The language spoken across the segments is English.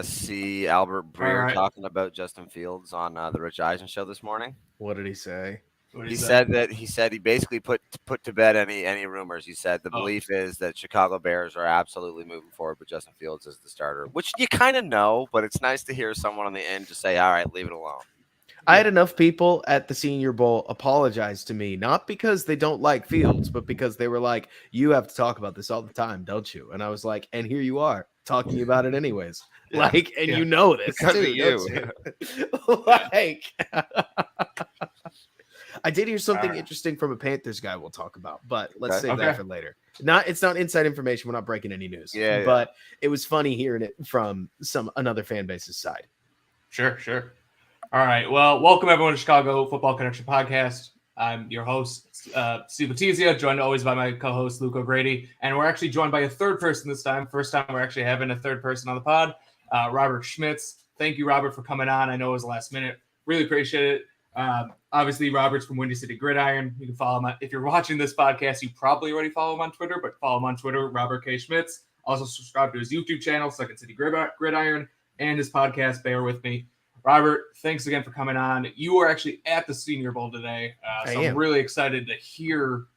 see Albert All Breer right. talking about Justin Fields on the Rich Eisen show this morning? What did he say? What do you He say? said that he basically put to bed any rumors. He said the Oh, belief is that Chicago Bears are absolutely moving forward with Justin Fields as the starter, which you kind of know, but it's nice to hear someone on the end just say, "All right, leave it alone." I had enough people at the Senior Bowl apologize to me, not because they don't like Fields, but because they were like, "You have to talk about this all the time, don't you?" And I was like, "And here you are talking about it anyways." Yeah, Like, and yeah, you know this because of too, don't you. you? yeah. Like, I did hear All something right. interesting from a Panthers guy we'll talk about, but let's Okay. save that Okay. for later. It's not inside information. We're not breaking any news, Yeah, yeah. but it was funny hearing it from another fan base's side. Sure, sure. All right. Well, welcome everyone to Chicago Football Connection Podcast. I'm your host, Steve Letizia, joined always by my co-host, Luke O'Grady. And we're actually joined by a third person this time. First time we're actually having a third person on the pod, Robert Schmitz. Thank you, Robert, for coming on. I know it was last minute. Really appreciate it. Obviously, Robert's from Windy City Gridiron. You can follow him. If you're watching this podcast, you probably already follow him on Twitter, but follow him on Twitter, Robert K. Schmitz. Also subscribe to his YouTube channel, Second City Gridiron, and his podcast, Bear With Me. Robert, thanks again for coming on. You were actually at the Senior Bowl today, so I'm really excited to hear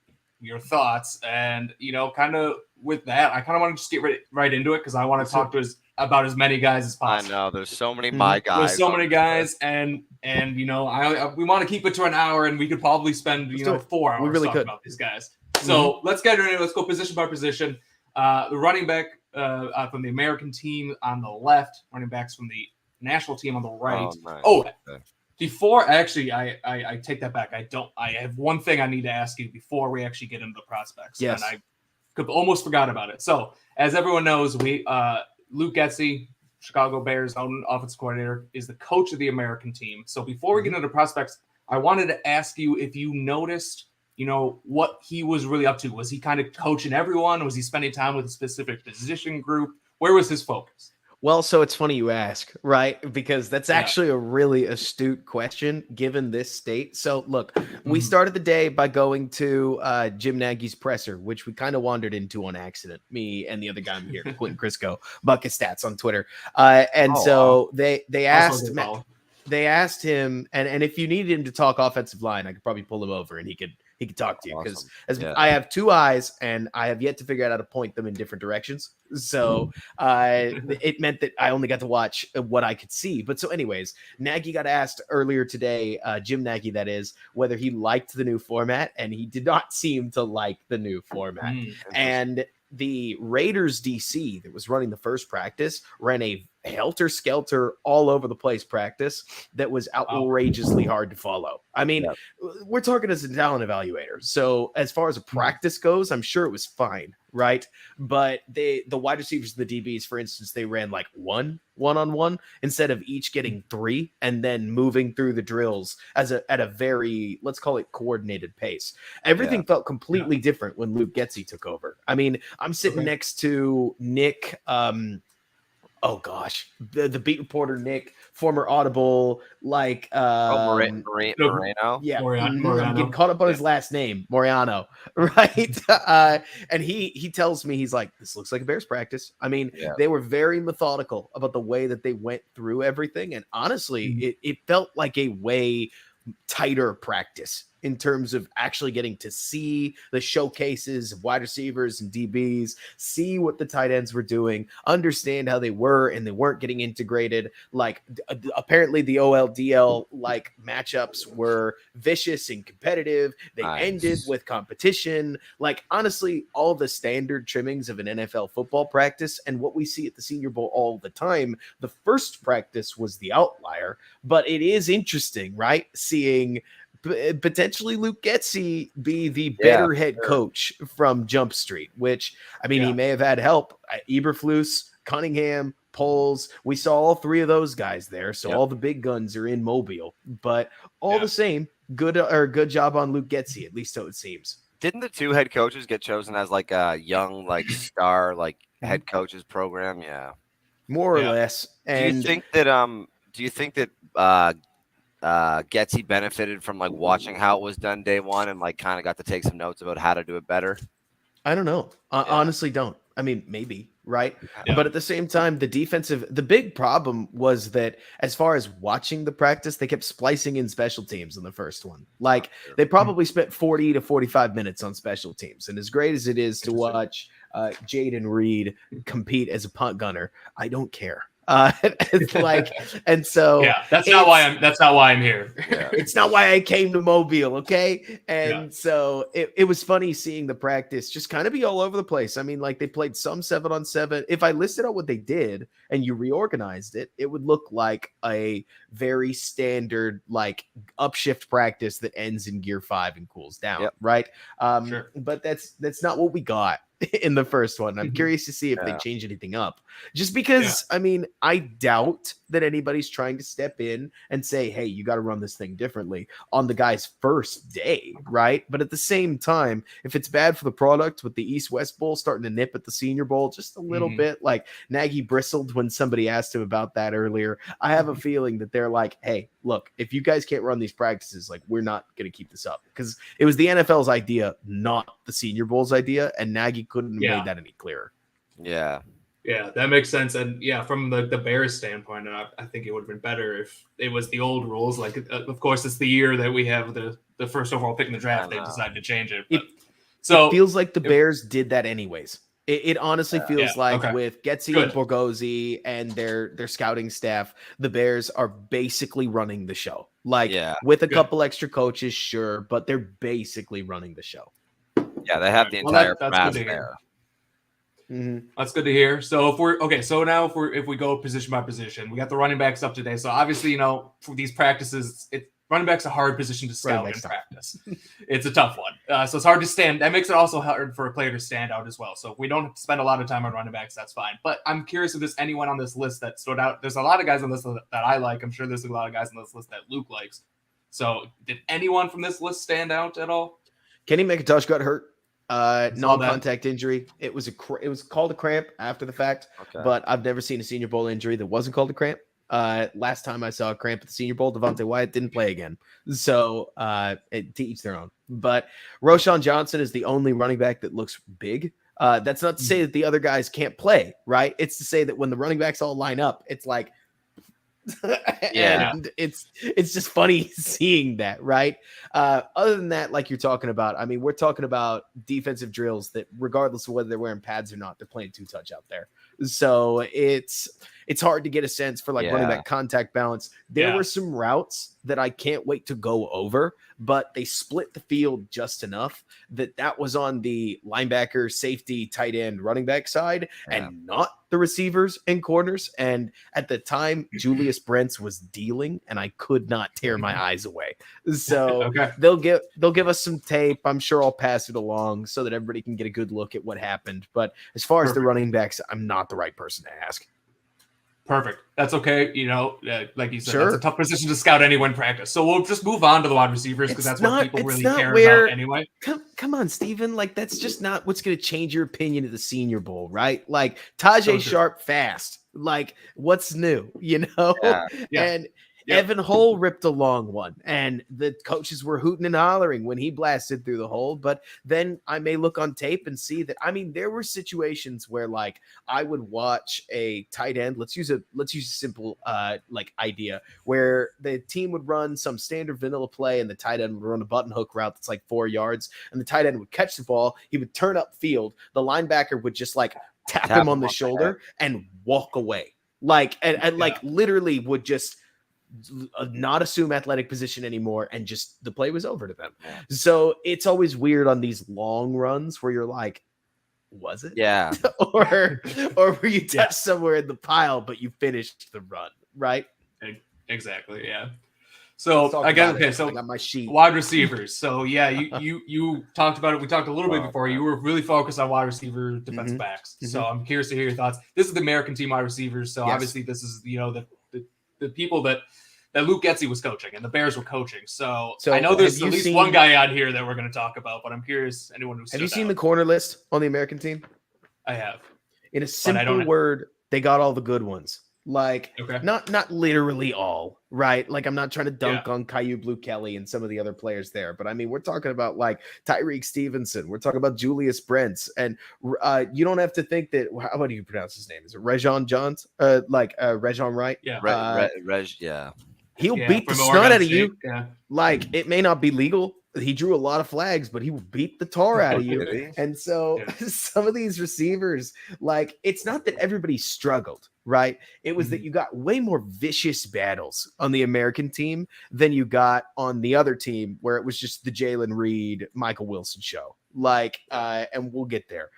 your thoughts. And, kind of with that, I kind of want to just get right into it because I want to talk to about as many guys as I possible. know there's so many my guys. There's so many guys, and we want to keep it to an hour, and we could probably spend 4 hours talking about these guys. So let's get into it. Let's go position by position. The running back from the American team on the left, running backs from the national team on the right. Nice. Before actually, I take that back. I have one thing I need to ask you before we actually get into the prospects. Yes. And I almost forgot about it. So as everyone knows, Luke Getsy, Chicago Bears own offensive coordinator, is the coach of the American team. So before we get into prospects, I wanted to ask you if you noticed, what he was really up to. Was he kind of coaching everyone? Was he spending time with a specific position group? Where was his focus? Well, so it's funny you ask, right? Because that's actually a really astute question given this state. So look, we started the day by going to Jim Nagy's presser, which we kind of wandered into on accident. Me and the other guy here, Quentin Crisco, Bucket Stats on Twitter. They asked him, and if you needed him to talk offensive line, I could probably pull him over and he could talk to you because I have two eyes and I have yet to figure out how to point them in different directions. So it meant that I only got to watch what I could see. But so anyways, Nagy got asked earlier today, Jim Nagy, that is, whether he liked the new format, and he did not seem to like the new format. And the Raiders DC that was running the first practice ran a helter-skelter all over the place practice that was outrageously hard to follow. I mean, we're talking as a talent evaluator. So as far as a practice goes, I'm sure it was fine, right? But the wide receivers and the DBs, for instance, they ran like one-on-one instead of each getting three and then moving through the drills at a very, let's call it, coordinated pace. Everything felt completely different when Luke Getsy took over. I mean, I'm sitting next to Nick, oh gosh, the beat reporter Nick, former Audible, like Moreno. Yeah, Moriano. I'm getting caught up on his last name, Moriano, right? And he tells me, he's like, this looks like a Bears practice. I mean, they were very methodical about the way that they went through everything, and honestly, it felt like a way tighter practice in terms of actually getting to see the showcases of wide receivers and DBs, see what the tight ends were doing, understand how they were and they weren't getting integrated. Like apparently the OLDL like matchups were vicious and competitive. They ended with competition. Like honestly, all the standard trimmings of an NFL football practice and what we see at the Senior Bowl all the time. The first practice was the outlier, but it is interesting, right? Seeing potentially Luke Getsy be the better head coach from Jump Street, which, I mean, he may have had help. Eberflus, Cunningham, Poles. We saw all three of those guys there. So all the big guns are in Mobile. But all the same, good job on Luke Getsy, at least so it seems. Didn't the two head coaches get chosen as like a young, like star, like head coaches program? Yeah. More or less. And do you think that Getsy benefited from like watching how it was done day one and like kind of got to take some notes about how to do it better? I don't know. Honestly, don't. I mean, maybe. right? Yeah. But at the same time, the big problem was that as far as watching the practice, they kept splicing in special teams in the first one. Like they probably spent 40 to 45 minutes on special teams. And as great as it is to watch Jaden Reed compete as a punt gunner, I don't care. It's like, and so yeah, that's not why I'm here. Yeah. It's not why I came to Mobile, okay? And so it was funny seeing the practice just kind of be all over the place. I mean, like they played some 7-on-7. If I listed out what they did and you reorganized it, it would look like a very standard like upshift practice that ends in gear 5 and cools down, right? Sure. But that's not what we got in the first one. I'm curious to see if they change anything up. Just because, I mean, I doubt that anybody's trying to step in and say, hey, you got to run this thing differently on the guy's first day, right? But at the same time, if it's bad for the product with the East-West Bowl starting to nip at the Senior Bowl just a little bit, like Nagy bristled when somebody asked him about that earlier. I have a feeling that they're like, hey, look, if you guys can't run these practices, like we're not going to keep this up, because it was the NFL's idea, not the Senior Bowl's idea, and Nagy couldn't have made that any clearer. Yeah. Yeah, that makes sense. And yeah, from the Bears standpoint, I think it would have been better if it was the old rules. Like, of course, it's the year that we have the first overall pick in the draft. They decided to change it. But, it feels like the Bears did that anyways. It honestly feels like with Getsy and Borgozzi and their scouting staff, the Bears are basically running the show. Like with a couple extra coaches, sure, but they're basically running the show. Yeah, they have the entire class there. That's good to hear. So if we go position by position, we got the running backs up today. So obviously, for these practices, running back's a hard position to scout in practice. It's a tough one. So it's hard to stand. That makes it also hard for a player to stand out as well. So if we don't spend a lot of time on running backs, that's fine. But I'm curious if there's anyone on this list that stood out. There's a lot of guys on this list that I like. I'm sure there's a lot of guys on this list that Luke likes. So did anyone from this list stand out at all? Kenny McIntosh got hurt. Non-contact injury. It was called a cramp after the fact, but I've never seen a Senior Bowl injury that wasn't called a cramp. Last time I saw a cramp at the Senior Bowl, Devontae Wyatt didn't play again. So to each their own. But Roschon Johnson is the only running back that looks big. That's not to say that the other guys can't play, right? It's to say that when the running backs all line up, it's like and it's just funny seeing that, right? Other than that, like you're talking about, I mean, we're talking about defensive drills that regardless of whether they're wearing pads or not, they're playing 2-touch out there. So it's hard to get a sense for like running back contact balance. There were some routes that I can't wait to go over, but they split the field just enough that was on the linebacker, safety, tight end, running back side and not the receivers and corners. And at the time, Julius Brents was dealing and I could not tear my eyes away. So they'll give us some tape. I'm sure I'll pass it along so that everybody can get a good look at what happened. But as far as the running backs, I'm not the right person to ask. Perfect. That's okay. Like you said, that's a tough position to scout anyone in practice. So we'll just move on to the wide receivers because that's what people really care about anyway. Come on, Steven. Like, that's just not what's going to change your opinion of the Senior Bowl, right? Like, Tajay Sharp fast. Like, what's new, And Evan Hull ripped a long one, and the coaches were hooting and hollering when he blasted through the hole. But then I may look on tape and see that, I mean, there were situations where like I would watch a tight end. Let's use a simple like idea where the team would run some standard vanilla play and the tight end would run a button hook route that's like 4 yards, and the tight end would catch the ball. He would turn up field. The linebacker would just like tap him on the shoulder and walk away. Like, and like literally would just not assume athletic position anymore, and just the play was over to them. So it's always weird on these long runs where you're like, was it? Yeah. or were you touched somewhere in the pile, but you finished the run, right? Exactly. Yeah. So I got so I got my sheet. Wide receivers. So you talked about it. We talked a little bit before. You were really focused on wide receiver defensive backs. So I'm curious to hear your thoughts. This is the American team wide receivers. So obviously this is the people that Luke Getsy was coaching and the Bears were coaching. So I know there's at least one guy on here that we're going to talk about, but I'm curious anyone who's have you seen the corner list on the American team? I have. In a simple word, they got all the good ones. Like, Okay. not literally all, right? Like, I'm not trying to dunk on Caillou Blue Kelly and some of the other players there, but I mean, we're talking about like Tyreek Stevenson, we're talking about Julius Brents, and you don't have to think that. How do you pronounce his name? Is it Rejon Johns? Rejon Wright? Yeah. Yeah. He'll Yeah, beat the from snot Oregon out of State, you. yeah. Like, it may not be legal. He drew a lot of flags, but he will beat the tar out of you. Did he? And so some of these receivers, like, it's not that everybody struggled, right? It was that you got way more vicious battles on the American team than you got on the other team, where it was just the Jalen Reed, Michael Wilson show. Like, and we'll get there.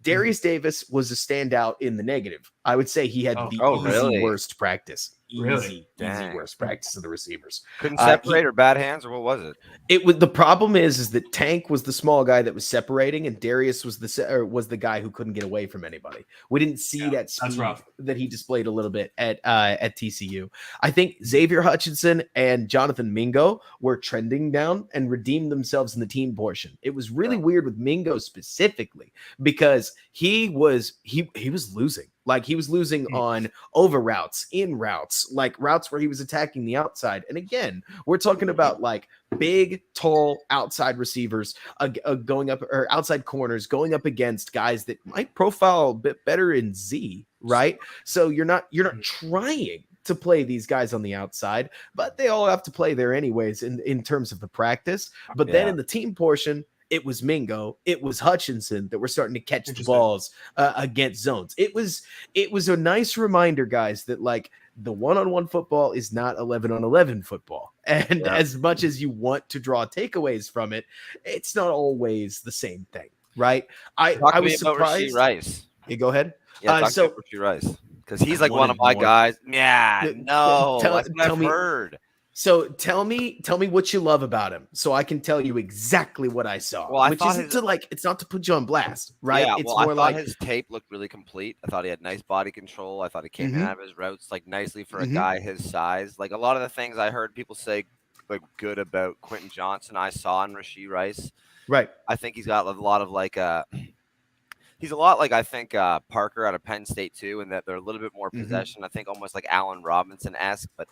Darius Davis was a standout in the negative. I would say he had the easy worst practice. Easy worst practice of the receivers. Couldn't separate or bad hands, or what was it? It was, the problem is that Tank was the small guy that was separating, and Darius was the guy who couldn't get away from anybody. We didn't see that speed that he displayed a little bit at TCU. I think Xavier Hutchinson and Jonathan Mingo were trending down and redeemed themselves in the team portion. It was really weird with Mingo specifically because he was losing. Like, he was losing on over routes, in routes, like routes where he was attacking the outside. And again, we're talking about like big, tall outside receivers going up, or outside corners going up against guys that might profile a bit better in Z, right? So you're not trying to play these guys on the outside, but they all have to play there anyways in terms of the practice. But then in the team portion, it was Mingo, it was Hutchinson that were starting to catch the balls against zones. It was a nice reminder, guys, that like the one-on-one football is not 11-on-11 football. And as much as you want to draw takeaways from it, it's not always the same thing, right? I was surprised. Rasheed Rice. You go ahead. Yeah, talk about Rasheed Rice, because he's like one of my guys. Yeah, no, that's what I've heard. So tell me what you love about him, so I can tell you exactly what I saw. Well, which isn't it's not to put you on blast, right? Yeah, it's I more thought his tape looked really complete. I thought he had nice body control. I thought he came out of his routes like nicely for a guy his size. Like, a lot of the things I heard people say like good about Quentin Johnson, I saw in Rasheed Rice. Right. I think he's got a lot of like he's a lot like, I think, Parker out of Penn State too, and that they're a little bit more possession. I think almost like Allen Robinson-esque, but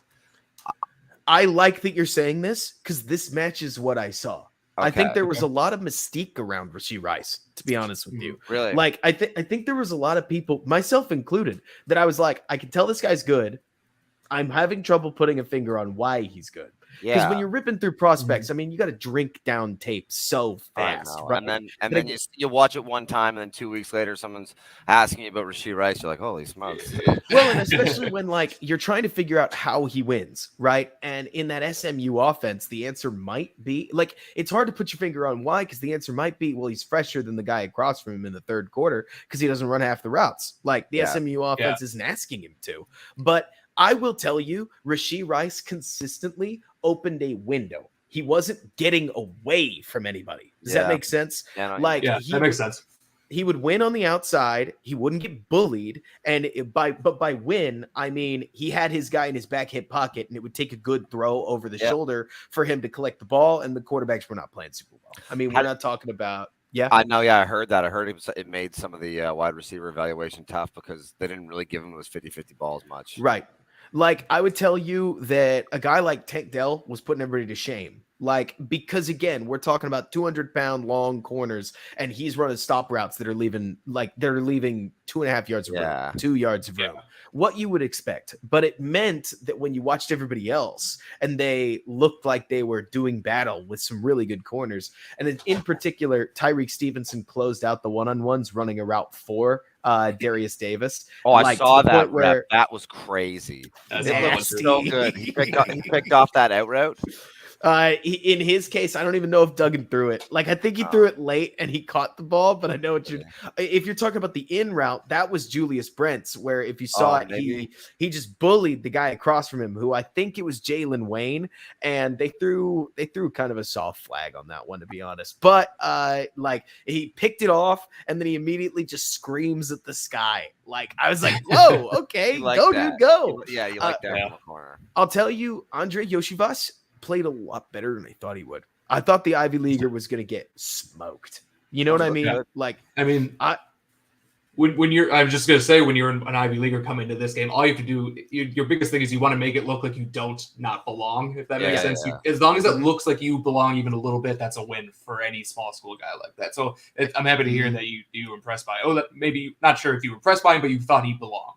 I like that you're saying this because this matches what I saw. Okay. I think there was a lot of mystique around Rasheed Rice, to be honest with you. Really? Like, I think there was a lot of people, myself included, that I was like, I can tell this guy's good. I'm having trouble putting a finger on why he's good. Because when you're ripping through prospects, I mean, you got to drink down tape so fast, right? And then you watch it one time, and then 2 weeks later, someone's asking you about Rasheed Rice. You're like, holy smokes! Well, and especially when like you're trying to figure out how he wins, right? And in that SMU offense, the answer might be like, it's hard to put your finger on why, because the answer might be, well, he's fresher than the guy across from him in the third quarter because he doesn't run half the routes. Like, the SMU offense isn't asking him to, but I will tell you, Rasheed Rice consistently opened a window. He wasn't getting away from anybody. Does that make sense? That makes sense. He would win on the outside. He wouldn't get bullied. And by win, I mean he had his guy in his back hip pocket, and it would take a good throw over the shoulder for him to collect the ball. And the quarterbacks were not playing super well. I mean, we're not talking about. Yeah, I know. Yeah, I heard that. I heard it made some of the wide receiver evaluation tough because they didn't really give him those 50-50 balls much. Right. Like, I would tell you that a guy like Tank Dell was putting everybody to shame. Like, because again, we're talking about 200-pound long corners, and he's running stop routes that are leaving 2.5 yards of room, 2 yards of room. What you would expect. But it meant that when you watched everybody else and they looked like they were doing battle with some really good corners, and in particular, Tyreek Stevenson closed out the one-on-ones running a route for Darius Davis. Oh, I saw that. That was crazy. It was so good. He picked off that out route. In his case, I don't even know if Duggan threw it. Like, I think he threw it late and he caught the ball, but I know what if you're talking about the in route, that was Julius Brents, where if you saw it, he just bullied the guy across from him, who I think it was Jalen Wayne, and they threw kind of a soft flag on that one, to be honest. But like, he picked it off and then he immediately just screams at the sky. Like, I was like, whoa, okay, go, dude, go. Yeah, you like that in the corner. I'll tell you, Andre Yoshivas played a lot better than I thought he would. I thought the Ivy Leaguer was going to get smoked. You know what I mean? Yeah. Like, I mean, when you're, I'm just gonna say, when you're an Ivy Leaguer coming to this game, all you have to do, your biggest thing is you want to make it look like you don't not belong. If that makes sense, as long as it looks like you belong even a little bit, that's a win for any small school guy like that. So I'm happy to hear that you were impressed by. That maybe not sure if you were impressed by him, but you thought he belonged.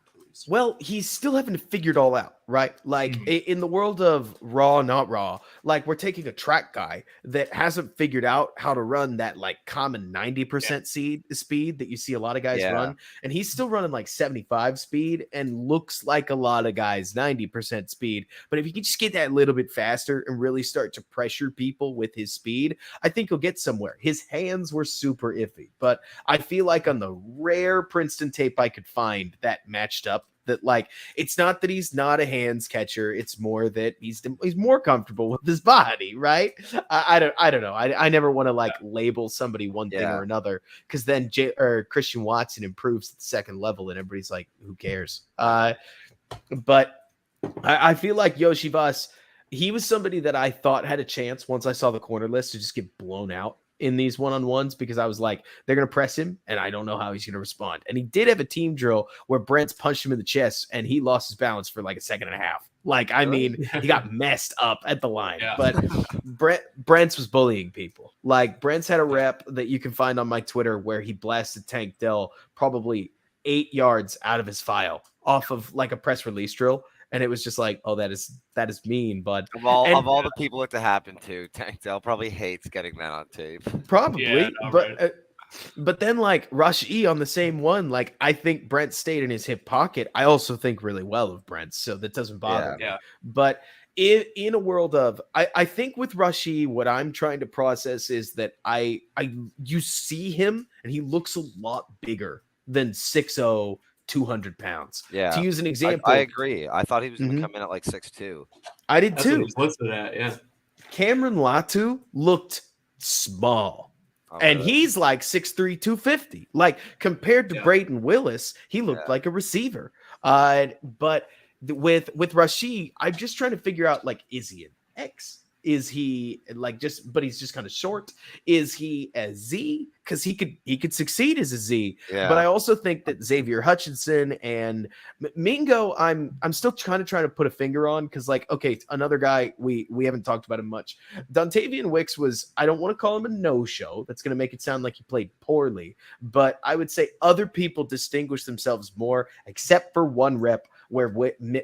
Well, he's still having to figure it all out, right? Like in the world of raw, not raw, like we're taking a track guy that hasn't figured out how to run that like common 90% speed that you see a lot of guys run. And he's still running like 75 speed and looks like a lot of guys 90% speed. But if he can just get that a little bit faster and really start to pressure people with his speed, I think he'll get somewhere. His hands were super iffy, but I feel like on the rare Princeton tape I could find that matched up, that like it's not that he's not a hands catcher, it's more that he's more comfortable with his body, right? I don't know. I never want to like label somebody one thing or another, because then Christian Watson improves at the second level and everybody's like, who cares? But I feel like Yoshi Voss, he was somebody that I thought had a chance once I saw the corner list to just get blown out in these one-on-ones, because I was like, they're going to press him and I don't know how he's going to respond. And he did have a team drill where Brent's punched him in the chest and he lost his balance for like a second and a half. Like, I mean, he got messed up at the line, but Brent's was bullying people. Like Brent's had a rep that you can find on my Twitter where he blasted Tank Dell probably 8 yards out of his file off of like a press release drill. And it was just like, oh, that is mean. But of all the people it to happen to, Tank Dell probably hates getting that on tape. Probably, but then like Rush E on the same one, like I think Brent stayed in his hip pocket. I also think really well of Brent, so that doesn't bother me. But in a world of, I think with Rush E, what I'm trying to process is that you see him and he looks a lot bigger than 6'0". 200 pounds. Yeah. To use an example, I agree. I thought he was going to come in at like 6'2". I did too. Close to that, yeah. Cameron Latu looked small, and he's like 6'3", 250. Like compared to Braden Willis, he looked like a receiver. But with Rashid, I'm just trying to figure out, like, is he an X? Is he like but he's just kind of short? Is he a Z? Because he could succeed as a Z. But I also think that Xavier Hutchinson and Mingo, I'm still kind of trying to put a finger on, because like, okay, another guy we haven't talked about him much. Dontavian Wicks was, I don't want to call him a no-show. That's going to make it sound like he played poorly, but I would say other people distinguish themselves more, except for one rep where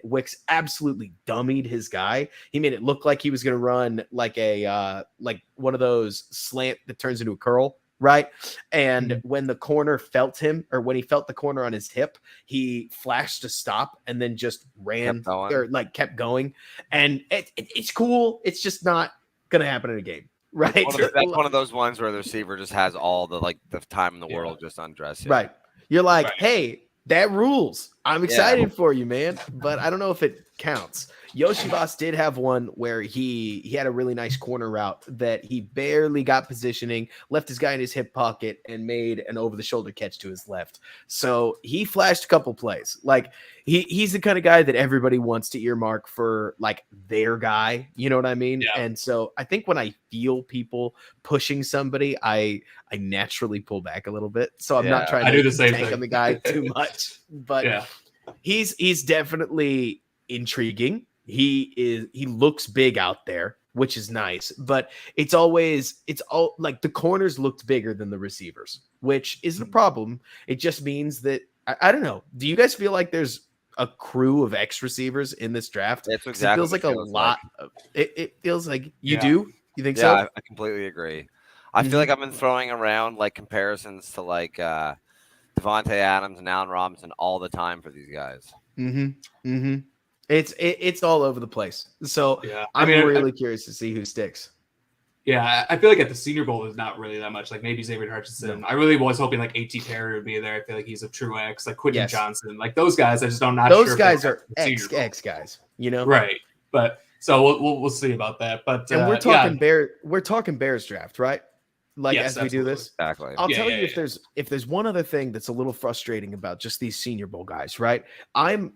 Wicks absolutely dummied his guy. He made it look like he was going to run like a like one of those slant that turns into a curl, right? And when the corner felt him, or when he felt the corner on his hip, he flashed to stop and then just ran or like kept going. And it's cool. It's just not going to happen in a game. Right. That's one of those ones where the receiver just has all the time in the world just undress him. Right. You're like, hey, that rules. I'm excited for you, man. But I don't know if it counts. Yoshi Voss did have one where he had a really nice corner route that he barely got positioning, left his guy in his hip pocket, and made an over-the-shoulder catch to his left. So he flashed a couple plays. Like he's the kind of guy that everybody wants to earmark for like their guy. You know what I mean? Yeah. And so I think when I feel people pushing somebody, I naturally pull back a little bit. So I'm not trying to do the same tank thing on the guy too much. But he's definitely intriguing. He looks big out there, which is nice, but it's all like the corners looked bigger than the receivers, which isn't a problem. It just means that I don't know. Do you guys feel like there's a crew of X receivers in this draft? That's exactly. It feels like a lot. It feels like you do. You think so? Yeah, I completely agree. I feel like I've been throwing around like comparisons to like Devontae Adams and Allen Robinson all the time for these guys. It's all over the place. So I'm really curious to see who sticks. Yeah, I feel like at the Senior Bowl there's not really that much. Like maybe Xavier Hutchinson. I really was hoping like A.T. Perry would be there. I feel like he's a true X. Like Quentin Johnson. Like those guys, I just don't not those sure. Those guys are X guys, you know? Right. But so we'll see about that. But and we're talking Bears draft, right? Like as we do this. Exactly. I'll tell you if there's one other thing that's a little frustrating about just these Senior Bowl guys, right? I'm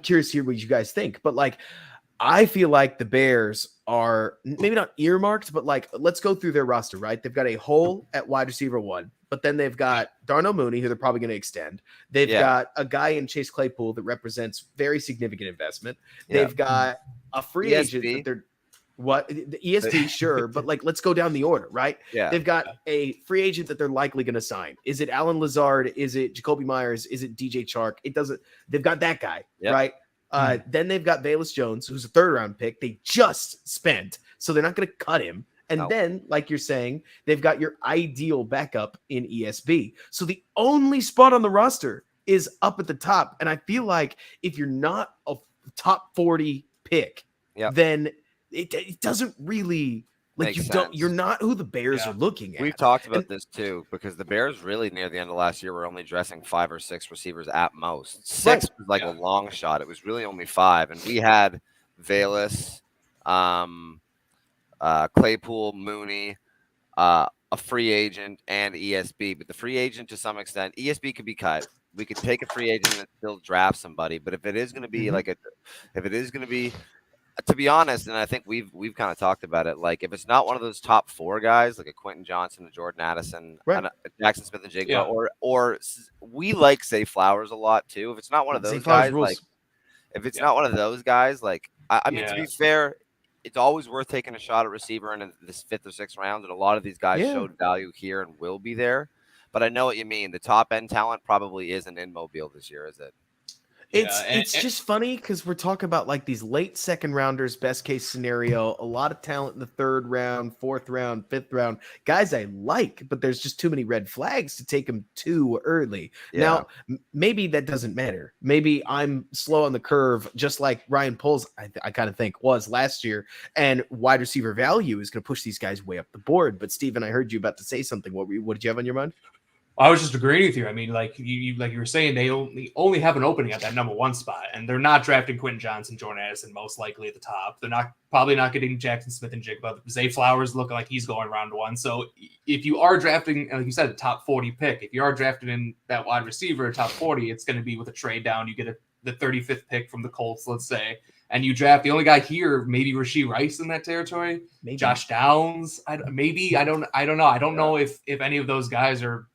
curious to hear what you guys think, but like I feel like the Bears are maybe not earmarked, but like, let's go through their roster, right? They've got a hole at wide receiver 1, but then they've got Darnell Mooney, who they're probably going to extend. They've got a guy in Chase Claypool that represents very significant investment. They've got a free agent that they're the ESP, sure, but like, let's go down the order, right? Yeah. They've got a free agent that they're likely going to sign. Is it Alan Lazard? Is it Jacoby Myers? Is it DJ Chark? It doesn't. They've got that guy, right? Then they've got Velus Jones, who's a 3rd-round pick. They just spent, so they're not going to cut him. And then, like you're saying, they've got your ideal backup in ESB. So the only spot on the roster is up at the top. And I feel like if you're not a top 40 pick, then it doesn't really like you're not who the Bears are looking at. We've talked about this too, because the Bears really near the end of last year were only dressing 5 or 6 receivers at most. 6 was like a long shot. It was really only 5, and we had Velus, Claypool, Mooney, a free agent, and ESB. But the free agent, to some extent, ESB could be cut. We could take a free agent and still draft somebody. But if it is going to be to be honest, and I think we've kind of talked about it, like if it's not one of those top 4 guys, like a Quentin Johnson, a Jordan Addison, and a Jackson Smith and Jigba, or we like Zay Flowers a lot too. If it's not one of those guys, like if it's not one of those guys, like I mean, to be fair, it's always worth taking a shot at receiver in this 5th or 6th round, and a lot of these guys showed value here and will be there. But I know what you mean. The top end talent probably isn't in Mobile this year, is it? It's just funny because we're talking about like these late 2nd rounders, best case scenario, a lot of talent in the 3rd round, 4th round, 5th round, guys I like, but there's just too many red flags to take them too early. Now, maybe that doesn't matter. Maybe I'm slow on the curve, just like Ryan Poles, I kind of think was last year, and wide receiver value is going to push these guys way up the board. But Steven, I heard you about to say something. What did you have on your mind? I was just agreeing with you. I mean, like you were saying, they only have an opening at that number 1 spot, and they're not drafting Quentin Johnson, Jordan Addison, most likely at the top. They're probably not getting Jackson Smith and Jigba. Zay Flowers looking like he's going round 1. So if you are drafting, like you said, a top 40 pick, if you are drafting in that wide receiver, top 40, it's going to be with a trade down. You get the 35th pick from the Colts, let's say, and you draft the only guy here, maybe Rashee Rice in that territory, maybe Josh Downs. I don't know. I don't know if any of those guys are.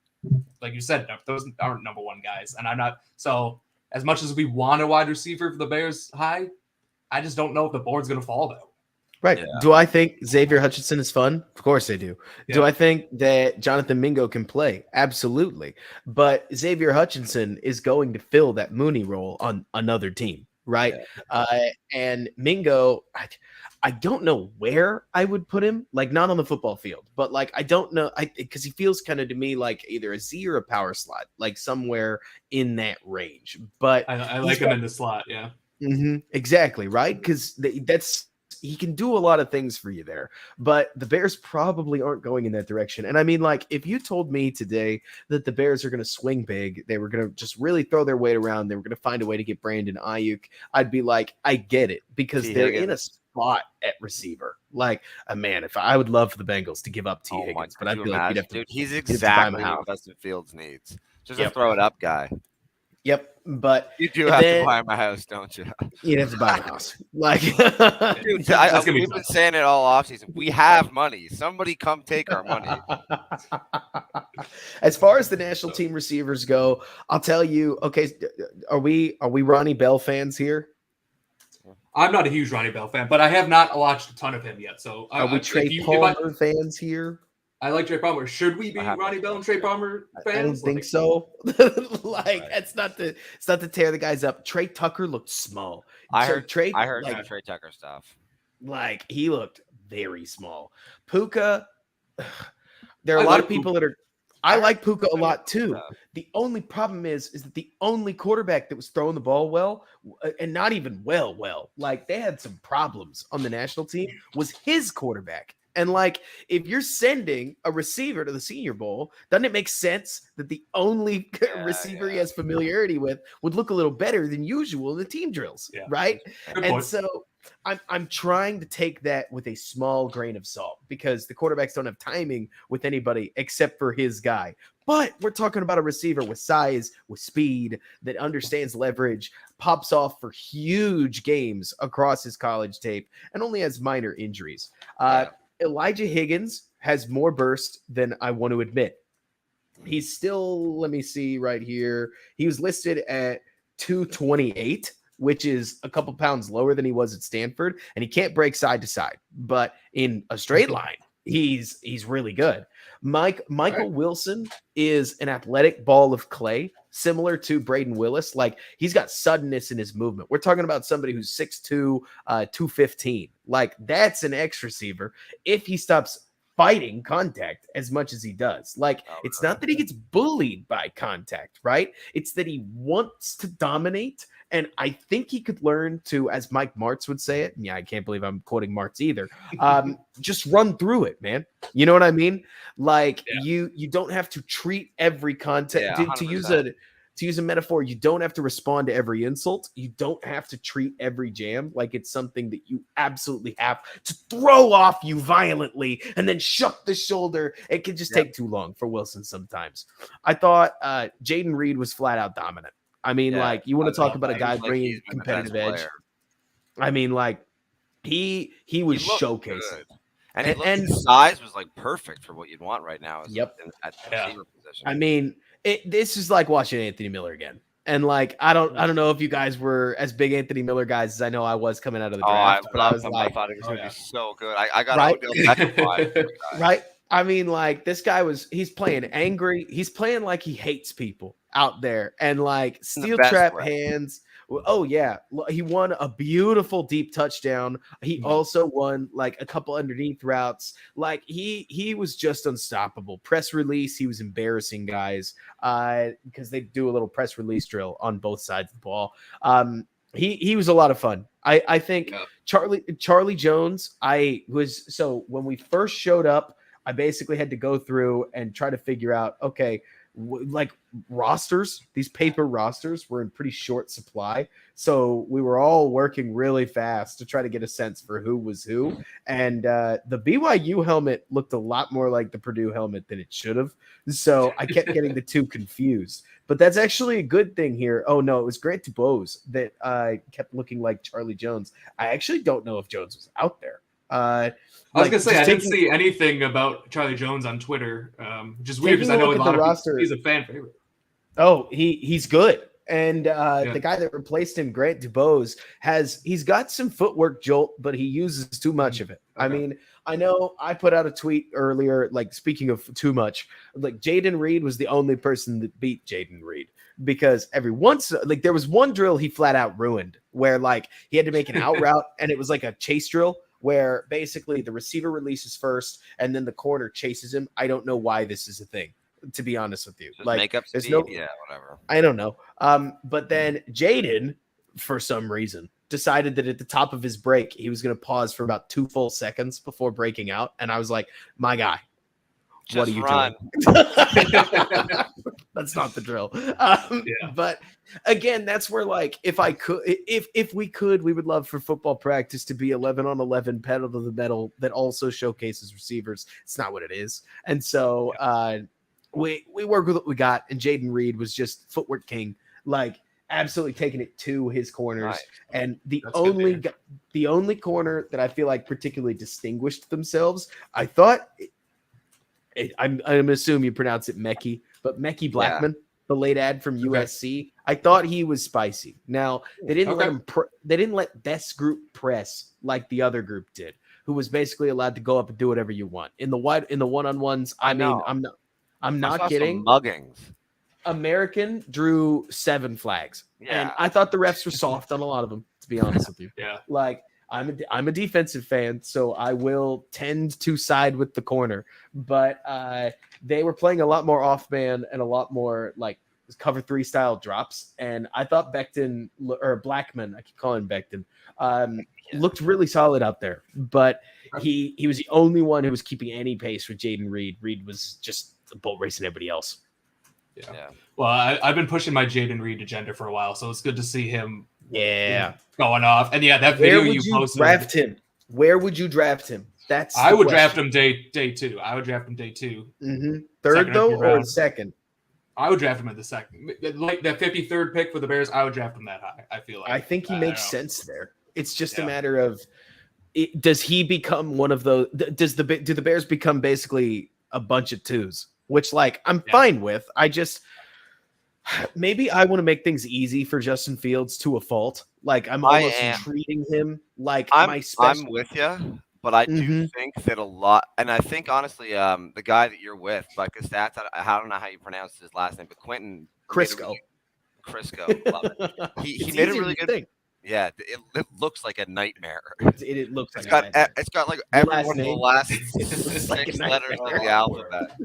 Like you said, those aren't number 1 guys. And I'm not. So as much as we want a wide receiver for the Bears high, I just don't know if the board's going to fall though. Right. Yeah. Do I think Xavier Hutchinson is fun? Of course I do. Yeah. Do I think that Jonathan Mingo can play? Absolutely. But Xavier Hutchinson is going to fill that Mooney role on another team. Right. Yeah. And Mingo, I don't know where I would put him, like not on the football field, but like, I don't know. Because he feels kind of to me like either a Z or a power slot, like somewhere in that range. But I like him in the slot. Yeah. Exactly. Right. Because he can do a lot of things for you there, but the Bears probably aren't going in that direction. And I mean, like, if you told me today that the Bears are going to swing big, they were going to just really throw their weight around, they were going to find a way to get Brandon Ayuk, I'd be like, I get it, because they're in a spot at receiver. Like, man, if I would love for the Bengals to give up T. Higgins, but I feel like dude, he's exactly what Justin Fields needs. Just a throw it up guy. Yep, but you do have to buy my house, don't you? You'd have to buy my house. Like, dude, we've been saying it all offseason. We have money. Somebody come take our money. As far as the national team receivers go, I'll tell you. Okay, are we Ronnie Bell fans here? I'm not a huge Ronnie Bell fan, but I have not watched a ton of him yet. So are we Trey Palmer fans here? I like Trey Palmer. Should we be Ronnie Bell and Trey Palmer fans? I don't think so. It's not to tear the guys up. Trey Tucker looked small. I heard Trey Tucker stuff. Like, he looked very small. Puka, there are a lot of people that are. I like Puka a lot too. The only problem is that the only quarterback that was throwing the ball well, and not even well, like they had some problems on the national team, was his quarterback. And like, if you're sending a receiver to the Senior Bowl, doesn't it make sense that the only receiver he has familiarity with would look a little better than usual in the team drills, right? And so I'm trying to take that with a small grain of salt, because the quarterbacks don't have timing with anybody except for his guy. But we're talking about a receiver with size, with speed, that understands leverage, pops off for huge games across his college tape, and only has minor injuries. Elijah Higgins has more burst than I want to admit. He's still, let me see right here. He was listed at 228, which is a couple pounds lower than he was at Stanford, and he can't break side to side. But in a straight line, he's really good. Michael Wilson is an athletic ball of clay, similar to Braden Willis. Like, he's got suddenness in his movement. We're talking about somebody who's 6'2", 215. Like, that's an X receiver if he stops fighting contact as much as he does. Like, it's not that he gets bullied by contact, right? It's that he wants to dominate. And I think he could learn to, as Mike Martz would say it. Yeah, I can't believe I'm quoting Martz either. Just run through it, man. You know what I mean? Like, you don't have to treat every contact. To use a metaphor, you don't have to respond to every insult. You don't have to treat every jam like it's something that you absolutely have to throw off you violently and then shuck the shoulder. It can just take too long for Wilson sometimes. I thought Jaden Reed was flat out dominant. I mean, like, you want to talk about a guy bringing competitive edge. I mean, like, he was showcasing. Good. And his size was, like, perfect for what you'd want right now. At the receiver position. I mean, this is like watching Anthony Miller again. And, like, I don't know if you guys were as big Anthony Miller guys as I know I was coming out of the draft. I thought it was going to be so good. I got Odell Beckham. Right? I mean, like, this guy he's playing angry. He's playing like he hates people out there, and like steel trap hands. Oh yeah, he won a beautiful deep touchdown. He also won like a couple underneath routes. Like, he was just unstoppable. Press release, he was embarrassing guys because they do a little press release drill on both sides of the ball. He was a lot of fun. I think Charlie Jones. When we first showed up, I basically had to go through and try to figure out, okay, like rosters, these paper rosters were in pretty short supply. So we were all working really fast to try to get a sense for who was who. And the BYU helmet looked a lot more like the Purdue helmet than it should have. So I kept getting the two confused. But that's actually a good thing here. Oh, no, it was Grant DuBose that kept looking like Charlie Jones. I actually don't know if Jones was out there. I was going to say, I didn't see anything about Charlie Jones on Twitter. Just weird because I know a lot of people, he's a fan favorite. Oh, he's good. And the guy that replaced him, Grant DuBose, he's got some footwork jolt, but he uses too much of it. Okay. I mean, I know I put out a tweet earlier, like, speaking of too much, like, Jaden Reed was the only person that beat Jaden Reed. Because there was one drill he flat out ruined where, like, he had to make an out route and it was like a chase drill where basically the receiver releases first and then the corner chases him. I don't know why this is a thing, to be honest with you. Just like, make up speed, whatever. I don't know. But then Jaden, for some reason, decided that at the top of his break, he was going to pause for about 2 full seconds before breaking out. And I was like, my guy, what are you doing? That's not the drill. But again, that's where, like, if we could, we would love for football practice to be 11 on 11 pedal to the metal that also showcases receivers. It's not what it is. And so we work with what we got. And Jaden Reed was just footwork king, like, absolutely taking it to his corners. Right. And the only corner that I feel like particularly distinguished themselves, I thought I'm going to assume you pronounce it Mekhi, but Mekhi Blackman, the late ad from USC, I thought he was spicy. Now, they didn't let him. They didn't let this group press like the other group did, who was basically allowed to go up and do whatever you want in the one-on-ones. I mean, I'm not kidding. Muggings. American drew 7 flags, and I thought the refs were soft on a lot of them. To be honest with you, like. I'm a defensive fan, so I will tend to side with the corner. But they were playing a lot more off man and a lot more like cover 3 style drops. And I thought Becton or Blackman, I keep calling him Becton, looked really solid out there. But he was the only one who was keeping any pace with Jaden Reed. Reed was just boat racing everybody else. Yeah. Well, I've been pushing my Jaden Reed agenda for a while, so it's good to see him. Going off. And that video you posted. Draft him? Where would you draft him? I would draft him day 2. I would draft him day 2. Mm-hmm. Third though, or second? I would draft him at the second. Like that 53rd pick for the Bears, I would draft him that high. I feel like. I think he makes sense there. It's just a matter of does he become one of those? Do the Bears become basically a bunch of twos? Which like I'm fine with. I just maybe I want to make things easy for Justin Fields to a fault. Like I'm almost treating him like my special. I'm with you. But I do think that a lot, and I think honestly, the guy that you're with, like the stats, I don't know how you pronounce his last name, but Quentin Crisco. Love it. He made a really good thing. Yeah, it looks like a nightmare. It looks like it's got like every one of the last 6 letters of the alphabet.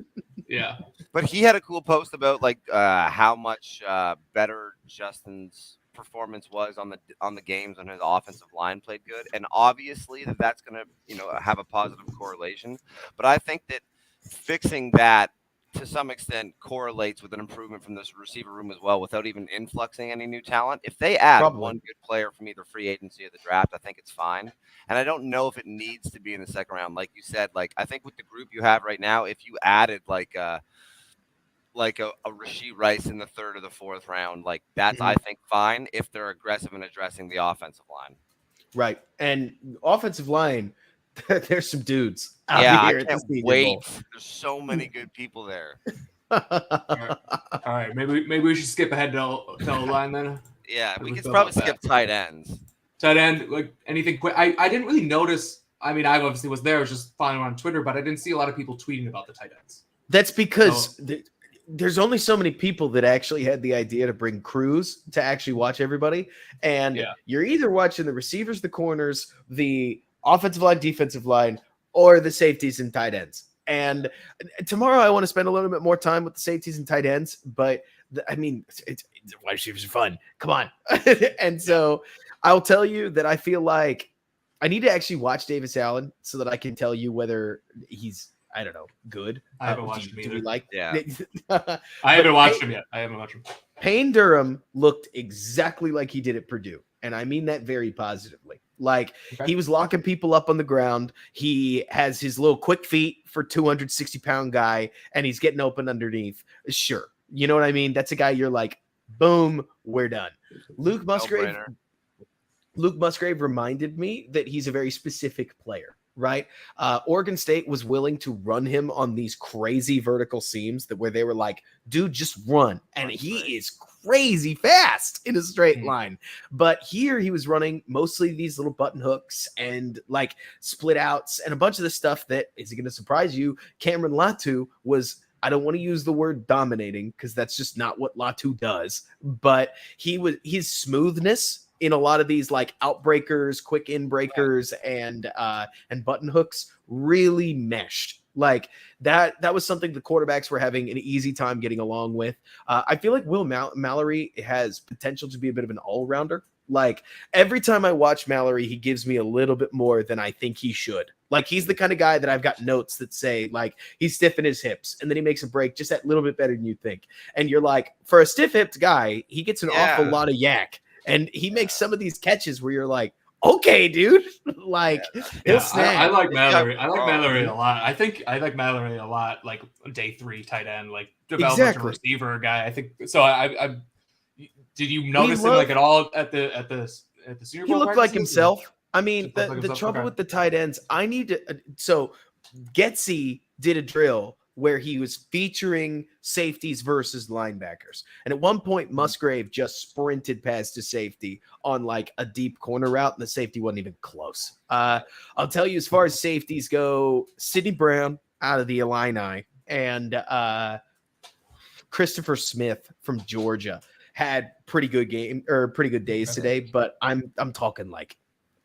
Yeah, but he had a cool post about like how much better Justin's performance was on the games when his offensive line played good, and obviously that's going to have a positive correlation. But I think that fixing that to some extent correlates with an improvement from this receiver room as well, without even influxing any new talent. If they add one good player from either free agency or the draft, I think it's fine. And I don't know if it needs to be in the second round, like you said. Like I think with the group you have right now, if you added like a Rashee Rice in the 3rd or the 4th round, like that's I think fine if they're aggressive in addressing the offensive line. Right, and offensive line, there's some dudes out here. I can't wait. There's so many good people there. All right. Maybe we should skip ahead to O-line then. Yeah, we could probably skip tight ends. Tight end, like anything quick. I didn't really notice. I mean, I obviously was there. I was just following on Twitter, but I didn't see a lot of people tweeting about the tight ends. That's because there's only so many people that actually had the idea to bring crews to actually watch everybody. And you're either watching the receivers, the corners, the offensive line, defensive line, or the safeties and tight ends. And tomorrow I want to spend a little bit more time with the safeties and tight ends, but I mean, it's wide receivers are fun. Come on. And so I'll tell you that I feel like I need to actually watch Davis Allen so that I can tell you whether he's, I don't know, good. I haven't watched him either. I haven't watched him yet. Payne Durham looked exactly like he did at Purdue. And I mean that very positively. Like he was locking people up on the ground. He has his little quick feet for 260-pound guy, and he's getting open underneath. Sure. You know what I mean? That's a guy you're like, boom, we're done. Luke Musgrave reminded me that he's a very specific player. Right. Oregon State was willing to run him on these crazy vertical seams where they were like, dude, just run. And he is crazy fast in a straight line. But here he was running mostly these little button hooks and like split outs and a bunch of the stuff that is going to surprise you. Cameron Latu was, I don't want to use the word dominating because that's just not what Latu does. But his smoothness in a lot of these like outbreakers, quick in breakers, and button hooks really meshed. Like that was something the quarterbacks were having an easy time getting along with. I feel like Will Mallory has potential to be a bit of an all-rounder. Like every time I watch Mallory, he gives me a little bit more than I think he should. Like he's the kind of guy that I've got notes that say like he's stiff in his hips and then he makes a break just that little bit better than you think. And you're like, for a stiff-hipped guy, he gets an awful lot of yak. And he makes some of these catches where you're like, okay, dude. Like he'll snag. I like Mallory. I like Mallory a lot. I like Mallory a lot, like day 3 tight end, like development receiver guy. I think so. I did you notice him like at all at the Senior Bowl? He looked like himself. I mean, the trouble with the tight ends, I need to so Getsy did a drill where he was featuring safeties versus linebackers. And at one point, Musgrave just sprinted past his safety on like a deep corner route, and the safety wasn't even close. I'll tell you, as far as safeties go, Sidney Brown out of the Illini and Christopher Smith from Georgia had pretty good days today, but I'm talking like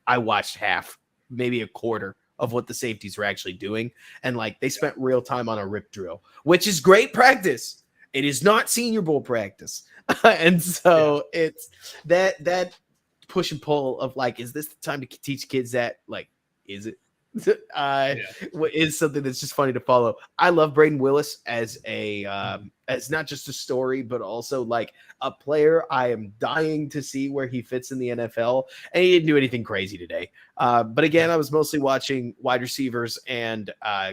I watched half, maybe a quarter of what the safeties were actually doing. And like they spent real time on a rip drill, which is great practice. It is not Senior Bowl practice. And so it's that push and pull of like, is this the time to teach kids that? Like, is it? is something that's just funny to follow. I love Braden Willis as as not just a story, but also like a player. I am dying to see where he fits in the NFL, and he didn't do anything crazy today. But again, I was mostly watching wide receivers and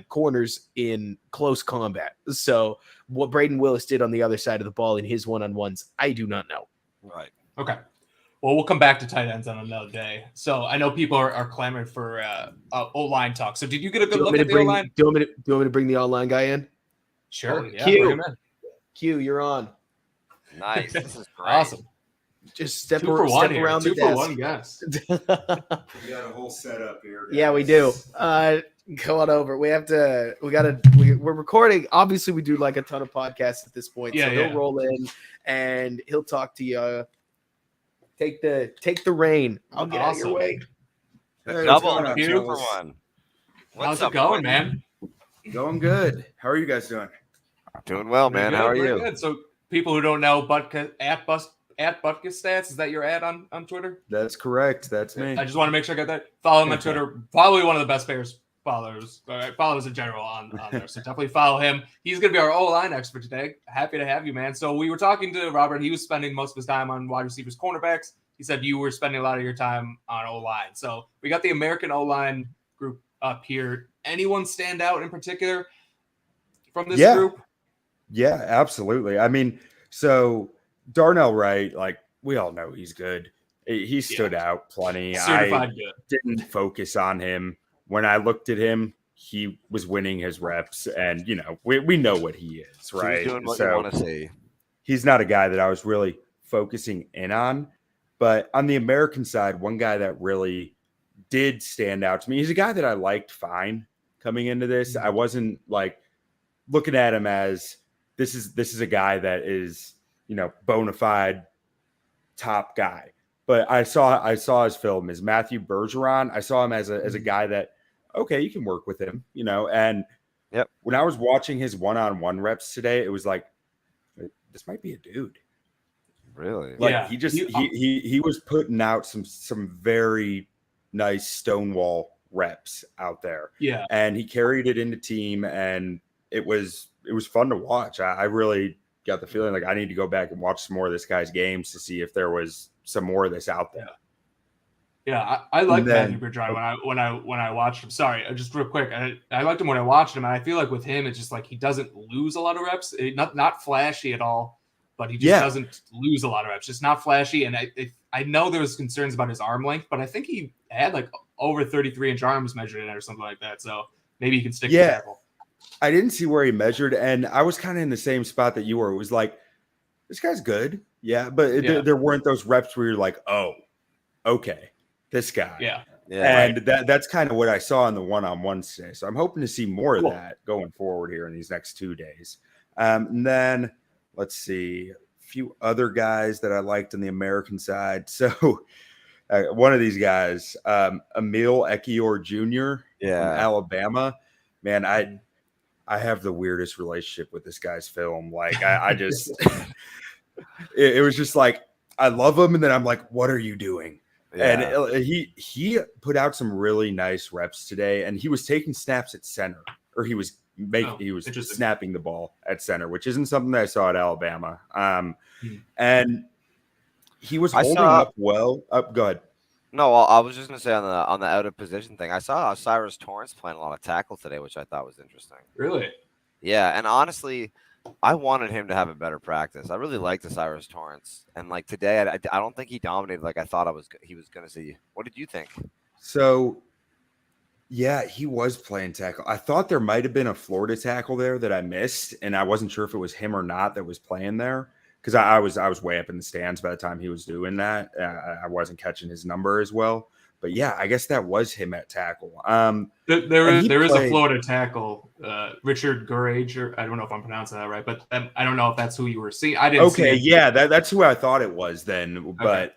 corners in close combat. So what Braden Willis did on the other side of the ball in his one-on-ones, I do not know. Right. Okay. Well, we'll come back to tight ends on another day. So I know people are clamoring for O-line talk. So did you get a good look at the O-line? Do you want me to bring the O-line guy in? Sure. Yeah, Q, you're on. Nice. This is great. Awesome. Just step Two for one around here. the Two desk. for one guess. We got a whole setup here. Yeah, we do. Go on over. We're recording. Obviously, we do like a ton of podcasts at this point. Yeah, so he'll roll in and he'll talk to you. Take the reign. I'll get out of your way. Double going on, 2 for fellas? 1. How's it going, man? Going good. How are you guys doing? Doing well, man. How are you? Good. So people who don't know, Butkus Stats, is that your ad on Twitter? That's correct. That's me. I just want to make sure I got that. Follow him on Twitter. Probably one of the best Bears followers in general on there. So definitely follow him. He's going to be our O-line expert today. Happy to have you, man. So we were talking to Robert. He was spending most of his time on wide receivers, cornerbacks. He said you were spending a lot of your time on O-line. So we got the American O-line group up here. Anyone stand out in particular from this group? Yeah, absolutely. I mean, so Darnell Wright, like we all know he's good. He stood out plenty. Certified good. Didn't focus on him. When I looked at him, he was winning his reps, and we know what he is, right? He's doing what you want to see. He's not a guy that I was really focusing in on, but on the American side, one guy that really did stand out to me. He's a guy that I liked fine coming into this. I wasn't like looking at him as this is a guy that is bona fide top guy. But I saw his film as Matthew Bergeron. I saw him as a guy that, okay, you can work with him, and when I was watching his one-on-one reps today, it was like, this might be a dude. Really? Like he was putting out some very nice stonewall reps out there. Yeah. And he carried it into team, and it was fun to watch. I really got the feeling like I need to go back and watch some more of this guy's games to see if there was some more of this out there. Yeah, I like Matthew Bergeron when I watched him. Sorry, just real quick. I liked him when I watched him, and I feel like with him, it's just like he doesn't lose a lot of reps. Not flashy at all, but he just doesn't lose a lot of reps. Just not flashy. And I know there was concerns about his arm length, but I think he had like over 33-inch arms measured in it or something like that. So maybe he can stick to tackle. I didn't see where he measured, and I was kind of in the same spot that you were. It was like, this guy's good, but there weren't those reps where you're like, oh, okay. This guy. Yeah. And that's kind of what I saw in the one-on-one today. So I'm hoping to see more of that going forward here in these next 2 days. And then let's see a few other guys that I liked on the American side. So one of these guys, Emil Ekiyor Jr. from Alabama, man, I have the weirdest relationship with this guy's film. Like I just, it was just like, I love him. And then I'm like, what are you doing? Yeah. And he put out some really nice reps today, and he was taking snaps at center, or he was snapping the ball at center, which isn't something that I saw at Alabama. And he was holding up well. Go ahead. No, I was just gonna say on the out of position thing. I saw Cyrus Torrence playing a lot of tackle today, which I thought was interesting. Really? Yeah, and honestly, I wanted him to have a better practice. I really liked the Cyrus Torrence, and like today, I don't think he dominated like I thought he was going to see. What did you think? So, yeah, he was playing tackle. I thought there might have been a Florida tackle there that I missed, and I wasn't sure if it was him or not that was playing there because I was way up in the stands by the time he was doing that. I wasn't catching his number as well. But yeah, I guess that was him at tackle. There is a Florida tackle, Richard Gurage, or I don't know if I'm pronouncing that right, but I don't know if that's who you were seeing. I didn't. Okay, yeah, that's who I thought it was then. But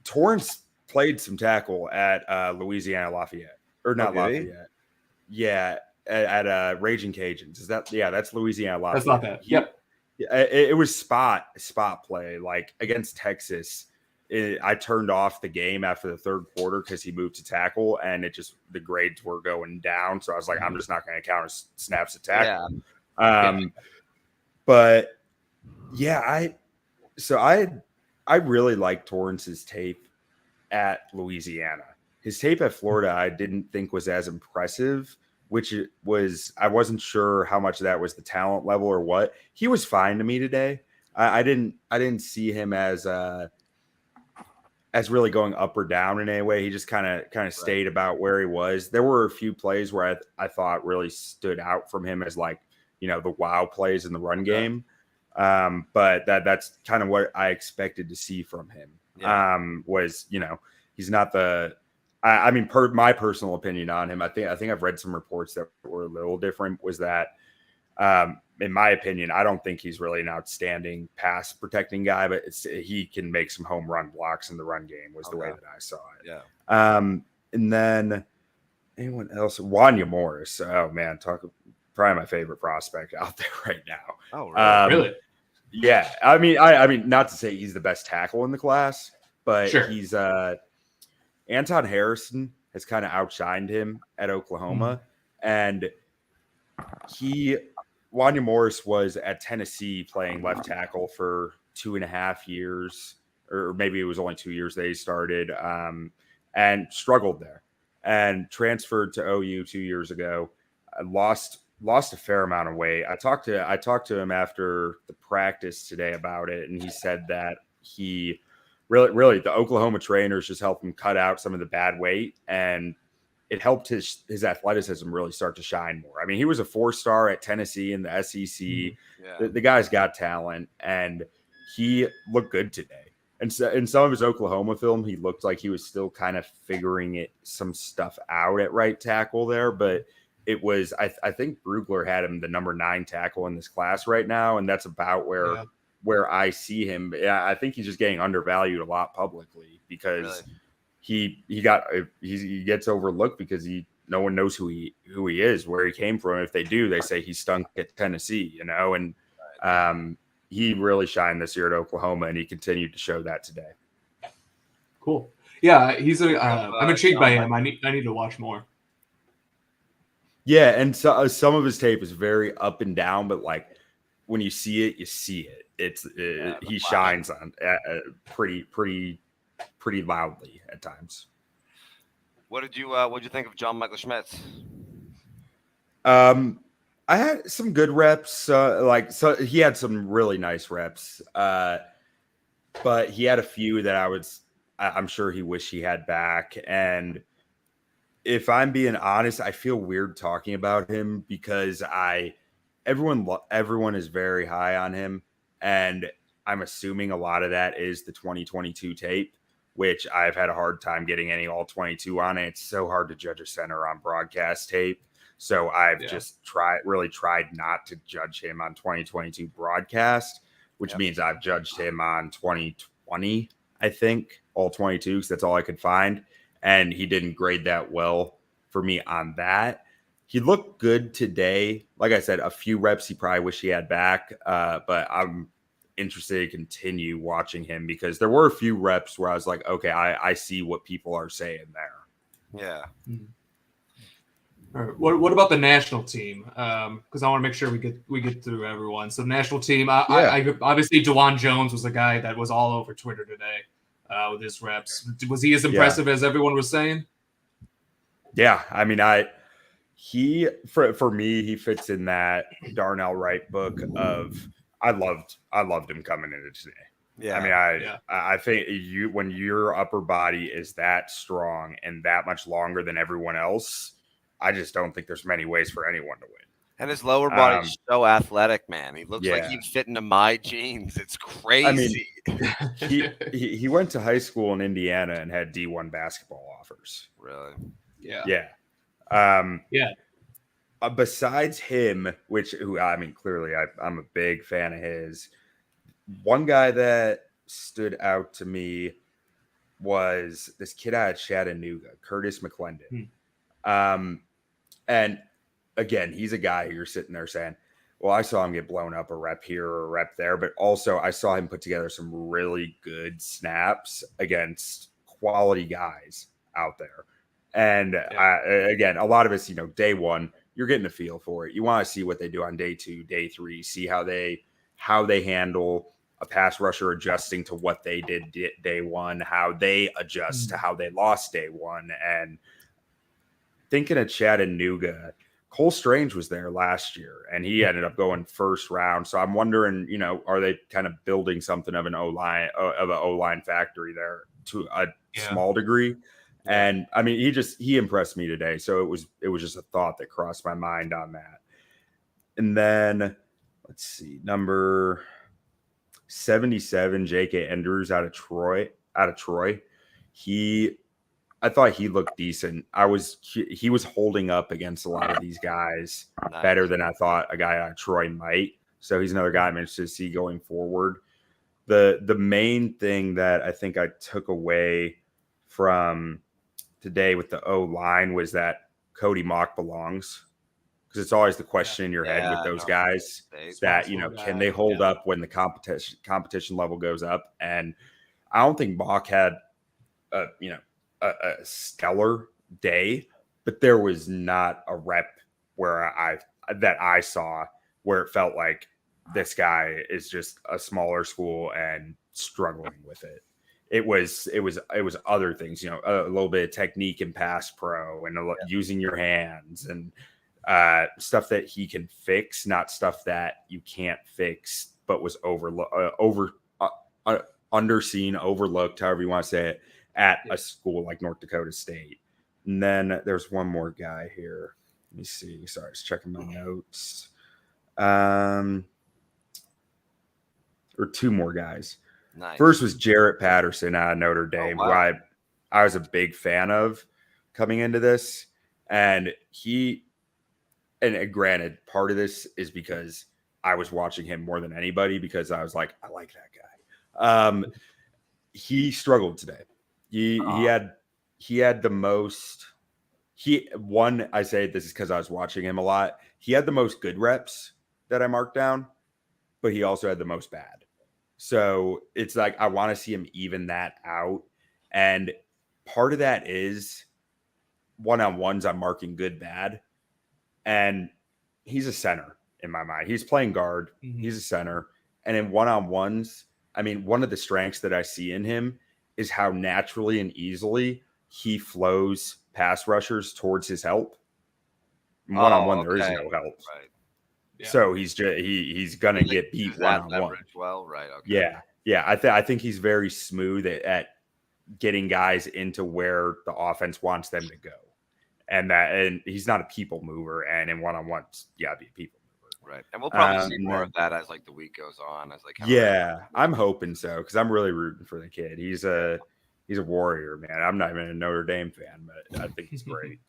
Torrance played some tackle at Louisiana Lafayette, or not Lafayette. Yeah, at Raging Cajuns. Is that? Yeah, that's Louisiana Lafayette. That's not that. Yep. It was spot play like against Texas. I turned off the game after the third quarter because he moved to tackle, and the grades were going down. So I was like, I'm just not going to count his snaps at tackle. Yeah. But yeah, I really like Torrance's tape at Louisiana. His tape at Florida, I didn't think was as impressive, which it was. I wasn't sure how much of that was the talent level or what. He was fine to me today. I didn't see him as really going up or down in any way. He just kind of stayed about where he was. There were a few plays where I thought really stood out from him as like, the wow plays in the run game. But that's kind of what I expected to see from him. Yeah. He's not the, my personal opinion on him, I think I've read some reports that were a little different, was that, in my opinion, I don't think he's really an outstanding pass protecting guy, but he can make some home run blocks in the run game was the way that I saw it. Yeah. And then anyone else? Wanya Morris. Oh man, probably my favorite prospect out there right now. Oh, really? Really? Yeah. I mean, not to say he's the best tackle in the class, but Sure. He's Anton Harrison has kind of outshined him at Oklahoma, and Wanya Morris was at Tennessee playing left tackle for 2.5 years, or maybe it was only 2 years that he started, and struggled there, and transferred to OU 2 years ago. Lost a fair amount of weight. I talked to him after the practice today about it, and he said that he really the Oklahoma trainers just helped him cut out some of the bad weight, and it helped his athleticism really start to shine more. I mean, he was a 4-star at Tennessee in the SEC. Yeah. The guy's got talent, and he looked good today. And so in some of his Oklahoma film, he looked like he was still kind of figuring some stuff out at right tackle there, but it was, I think Brugler had him the number 9 tackle in this class right now. And that's about where I see him. Yeah, I think he's just getting undervalued a lot publicly because he gets overlooked because no one knows who he is, where he came from. If they do, they say he stunk at Tennessee, and he really shined this year at Oklahoma, and he continued to show that today. Cool. Yeah, I'm intrigued by him. I need to watch more. Yeah, and so some of his tape is very up and down, but like when you see it, you see it. He shines on pretty loudly at times. What'd you think of John Michael Schmitz? I had some good reps. So he had some really nice reps. But he had a few that I'm sure he wished he had back. And if I'm being honest, I feel weird talking about him because everyone is very high on him, and I'm assuming a lot of that is the 2022 tape, which I've had a hard time getting any all 22 on it. It's so hard to judge a center on broadcast tape. So I've just tried not to judge him on 2022 broadcast, which means I've judged him on 2020, I think, all 22, because that's all I could find. And he didn't grade that well for me on that. He looked good today. Like I said, a few reps he probably wish he had back, but I'm interested to continue watching him because there were a few reps where I was like, okay, I see what people are saying there. Yeah. Mm-hmm. All right. What about the national team? Because I want to make sure we get through everyone. So national team, I obviously DeJuan Jones was the guy that was all over Twitter today with his reps. Was he as impressive as everyone was saying? Yeah, I mean, for me, he fits in that Darnell Wright book of I loved him coming into today. Yeah, I mean, I think when your upper body is that strong and that much longer than everyone else, I just don't think there's many ways for anyone to win. And his lower body's so athletic, man. He looks like he'd fit into my jeans. It's crazy. I mean, he went to high school in Indiana and had D1 basketball offers. Really? Yeah. Besides him, clearly I'm a big fan of his. One guy that stood out to me was this kid out of Chattanooga, Curtis McClendon. And again, he's a guy you're sitting there saying, Well, I saw him get blown up a rep here or a rep there, but also I saw him put together some really good snaps against quality guys out there. And again, a lot of it's, day one, you're getting a feel for it. You want to see what they do on day 2, day 3, see how they handle a pass rusher adjusting to what they did day 1, how they adjust to how they lost day 1. And thinking of Chattanooga, Cole Strange was there last year, and he ended up going first round. So I'm wondering, are they kind of building something of an O-line factory there to a small degree? And I mean, he impressed me today. So it was just a thought that crossed my mind on that. And then let's see, number 77, J.K. Andrews out of Troy. I thought he looked decent. He was holding up against a lot of these guys better than I thought a guy out of Troy might. So he's another guy I'm interested to see going forward. The main thing that I think I took away from today with the O-line was that Cody Mock belongs, because it's always the question in your head with those guys that, can they hold up when the competition level goes up? And I don't think Mock had a stellar day, but there was not a rep where I saw where it felt like this guy is just a smaller school and struggling with it. It was other things, a little bit of technique and pass pro and using your hands and stuff that he can fix, not stuff that you can't fix, but was underseen, overlooked, however you want to say it, at a school like North Dakota State. And then there's one more guy here. Let me see. Sorry, I was checking my notes. Or two more guys. Nice. First was Jarrett Patterson out of Notre Dame, who I was a big fan of coming into this. And granted, part of this is because I was watching him more than anybody, because I was like, I like that guy. He struggled today. He had the most. I say this is because I was watching him a lot. He had the most good reps that I marked down, but he also had the most bad. So it's like I want to see him even that out. And part of that is one-on-ones I'm marking good, bad. And he's a center in my mind. He's playing guard. Mm-hmm. He's a center. And in one-on-ones, I mean, one of the strengths that I see in him is how naturally and easily he flows pass rushers towards his help. One-on-one, there is no help. Right. Yeah. So he's gonna get beat one-on-one. Well, right. Okay. Yeah. I think he's very smooth at getting guys into where the offense wants them to go, and he's not a people mover. And in one-on-ones, be a people mover. Right. And we'll probably see more of that as like the week goes on. I'm hoping so, because I'm really rooting for the kid. He's a warrior, man. I'm not even a Notre Dame fan, but I think he's great.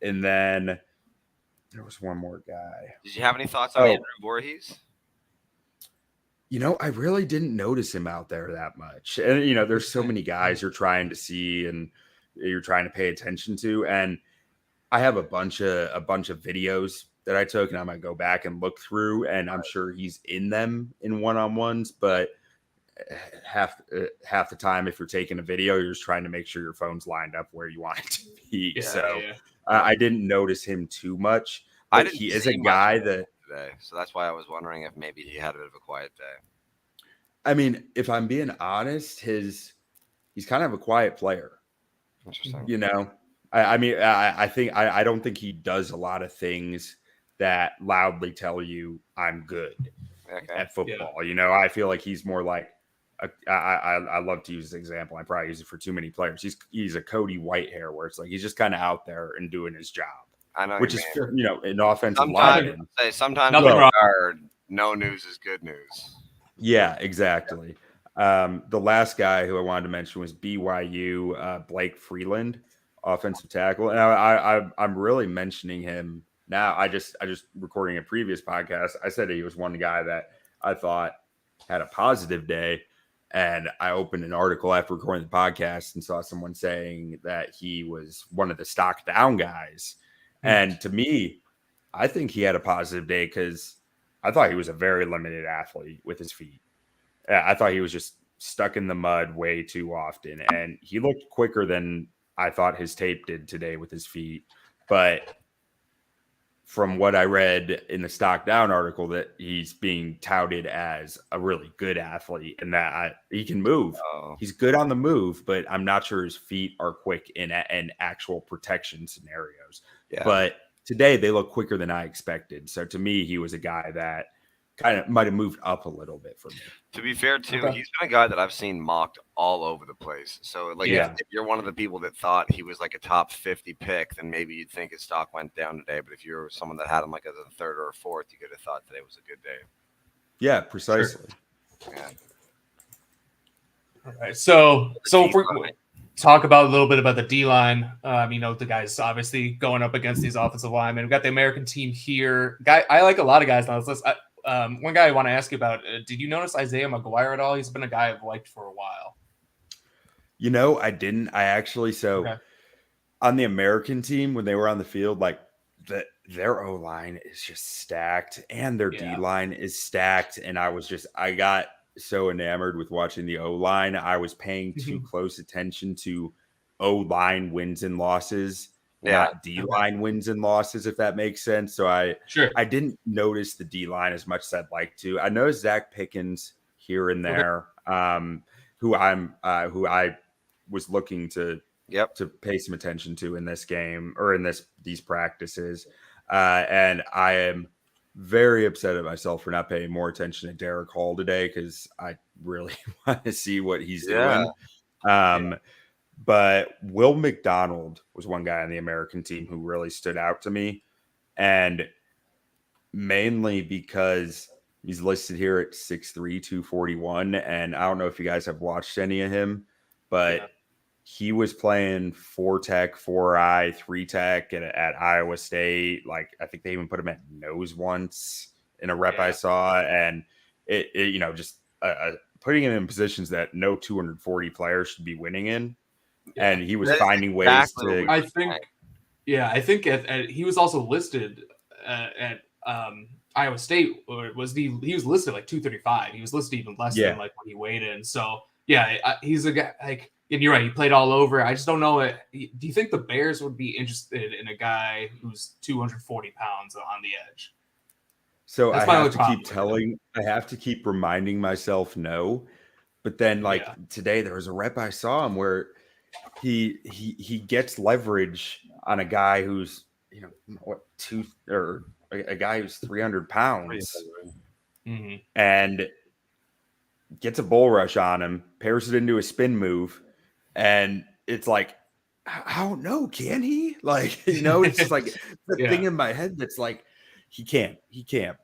And then there was one more guy. Did you have any thoughts on Andrew Voorhees? I really didn't notice him out there that much. And, there's so many guys you're trying to see and you're trying to pay attention to. And I have a bunch of videos that I took, and I'm going to go back and look through, and I'm sure he's in them in one-on-ones, but half the time, if you're taking a video, you're just trying to make sure your phone's lined up where you want it to be. I didn't notice him too much. But he is a guy that today, so that's why I was wondering if maybe he had a bit of a quiet day. I mean, if I'm being honest, he's kind of a quiet player. Interesting. I don't think he does a lot of things that loudly tell you I'm good at football. Yeah. I feel like he's more like I love to use this example. I probably use it for too many players. He's a Cody Whitehair, where it's like he's just kind of out there and doing his job. I know, which is an offensive line. Sometimes no news is good news. Yeah, exactly. The last guy who I wanted to mention was BYU Blake Freeland, offensive tackle, and I'm really mentioning him now. I just recording a previous podcast. I said he was one guy that I thought had a positive day. And I opened an article after recording the podcast and saw someone saying that he was one of the stock down guys. And to me, I think he had a positive day because I thought he was a very limited athlete with his feet. I thought he was just stuck in the mud way too often, and he looked quicker than I thought his tape did today with his feet. But from what I read in the Stock Down article, that he's being touted as a really good athlete and that he can move. Oh. He's good on the move, but I'm not sure his feet are quick in actual protection scenarios. Yeah. But today they look quicker than I expected. So to me, he was a guy that kind of might have moved up a little bit for me. To be fair, too, he's been a guy that I've seen mocked all over the place. So, like, if you're one of the people that thought he was like a top 50 pick, then maybe you'd think his stock went down today. But if you're someone that had him like as a third or a fourth, you could have thought today was a good day. Yeah, precisely. Sure. Yeah. All right. So if we talk about a little bit about the D-line, the guys obviously going up against these offensive linemen. We've got the American team here. I like a lot of guys on this list. One guy I want to ask you about, did you notice Isaiah McGuire at all? He's been a guy I've liked for a while. I didn't. I actually, on the American team, when they were on the field, like their O-line is just stacked and their D-line is stacked. And I got so enamored with watching the O-line. I was paying too close attention to O-line wins and losses. Not D-line wins and losses, if that makes sense. So I didn't notice the D-line as much as I'd like to. I noticed Zach Pickens here and there, who I was looking to pay some attention to in this game or in these practices. And I am very upset at myself for not paying more attention to Derek Hall today because I really want to see what he's doing. But Will McDonald was one guy on the American team who really stood out to me. And mainly because he's listed here at 6'3", 241. And I don't know if you guys have watched any of him, but he was playing 4-tech, 4-eye, 3-tech at Iowa State. Like, I think they even put him at nose once in a rep I saw. And it just putting him in positions that no 240 players should be winning in. And he was finding ways to. I think he was also listed at Iowa State. Or he was listed like 235. He was listed even less than like when he weighed in. So he's a guy like. And you're right. He played all over. I just don't know. Do you think the Bears would be interested in a guy who's 240 pounds on the edge? So I have to keep reminding myself no. But then today there was a rep I saw him where he gets leverage on a guy who's a guy who's 300 pounds and gets a bull rush on him, pairs it into a spin move, and it's like, I don't know, can he? Like, it's just like the thing in my head that's like, he can't.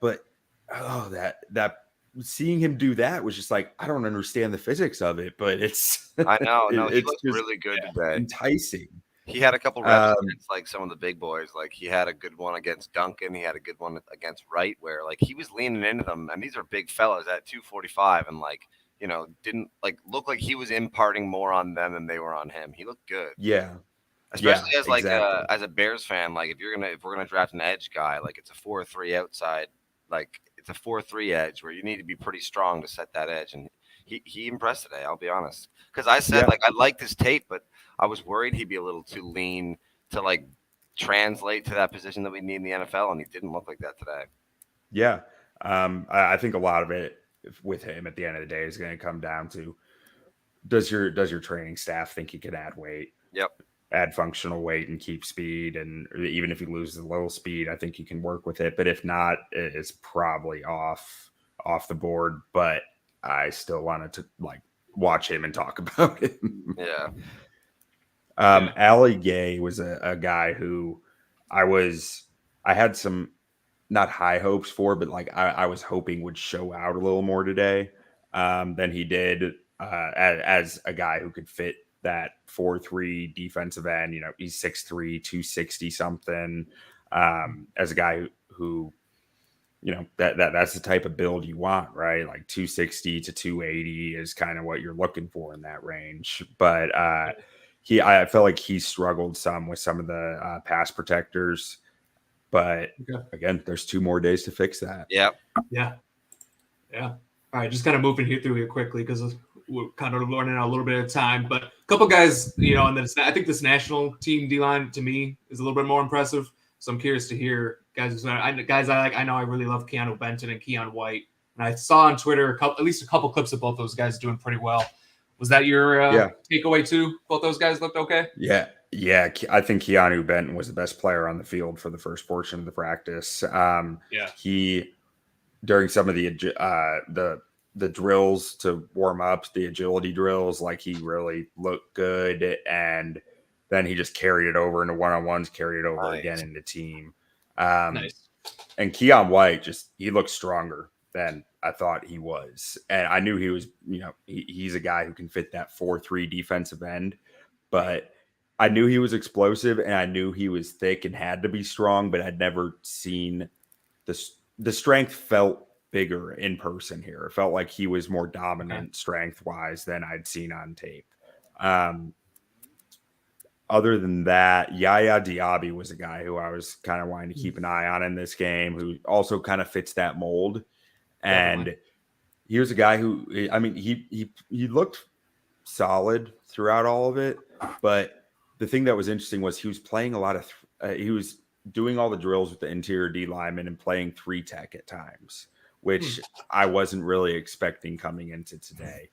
But that seeing him do that was just like, I don't understand the physics of it, but it's I know. No, he looked really good today. Enticing. He had a couple reps against like some of the big boys. Like he had a good one against Duncan. He had a good one against Wright, where like he was leaning into them, and these are big fellas at 245, and like didn't like look like he was imparting more on them than they were on him. He looked good. Yeah. Especially as like as a Bears fan, like if we're gonna draft an edge guy, like it's a 4-3 outside, like it's a 4-3 edge where you need to be pretty strong to set that edge, and he impressed today. I'll be honest, because I said like I liked his tape, but I was worried he'd be a little too lean to like translate to that position that we need in the NFL, and he didn't look like that today. Yeah, I think a lot of it with him at the end of the day is going to come down to does your training staff think he can add weight? Yep. Add functional weight and keep speed, and even if he loses a little speed, I think he can work with it. But if not, it's probably off the board. But I still wanted to like watch him and talk about him. Yeah. Ali Gay was a guy who I had some not high hopes for, but like I was hoping would show out a little more today than he did as a guy who could fit that 4-3 defensive end. He's 6'3", 260 something. As a guy who that's the type of build you want, right? Like 260 to 280 is kind of what you're looking for in that range. But I felt like he struggled some with some of the pass protectors. But again, there's 2 more days to fix that. Yep. Yeah. All right, just kind of moving through here quickly because we're kind of running out a little bit of time. But a couple guys, and then I think this national team D-line to me is a little bit more impressive. So I'm curious to hear guys I like. I know I really love Keanu Benton and Keon White, and I saw on Twitter at least a couple clips of both those guys doing pretty well. Was that your takeaway too? Both those guys looked okay. Yeah. I think Keanu Benton was the best player on the field for the first portion of the practice. He during some of the drills to warm up, the agility drills, like he really looked good, and then he just carried it over into one-on-ones, carried it over again into team. Nice. And Keon White he looked stronger than I thought he was. And I knew he was, he's a guy who can fit that 4-3 defensive end, but I knew he was explosive and I knew he was thick and had to be strong, but I'd never seen the strength felt bigger in person here. It felt like he was more dominant strength-wise than I'd seen on tape. Other than that, Yaya Diaby was a guy who I was kind of wanting to keep an eye on in this game, who also kind of fits that mold. And he was a guy who, he looked solid throughout all of it. But the thing that was interesting was he was playing a lot of, he was doing all the drills with the interior D linemen and playing 3-tech at times, which I wasn't really expecting coming into today.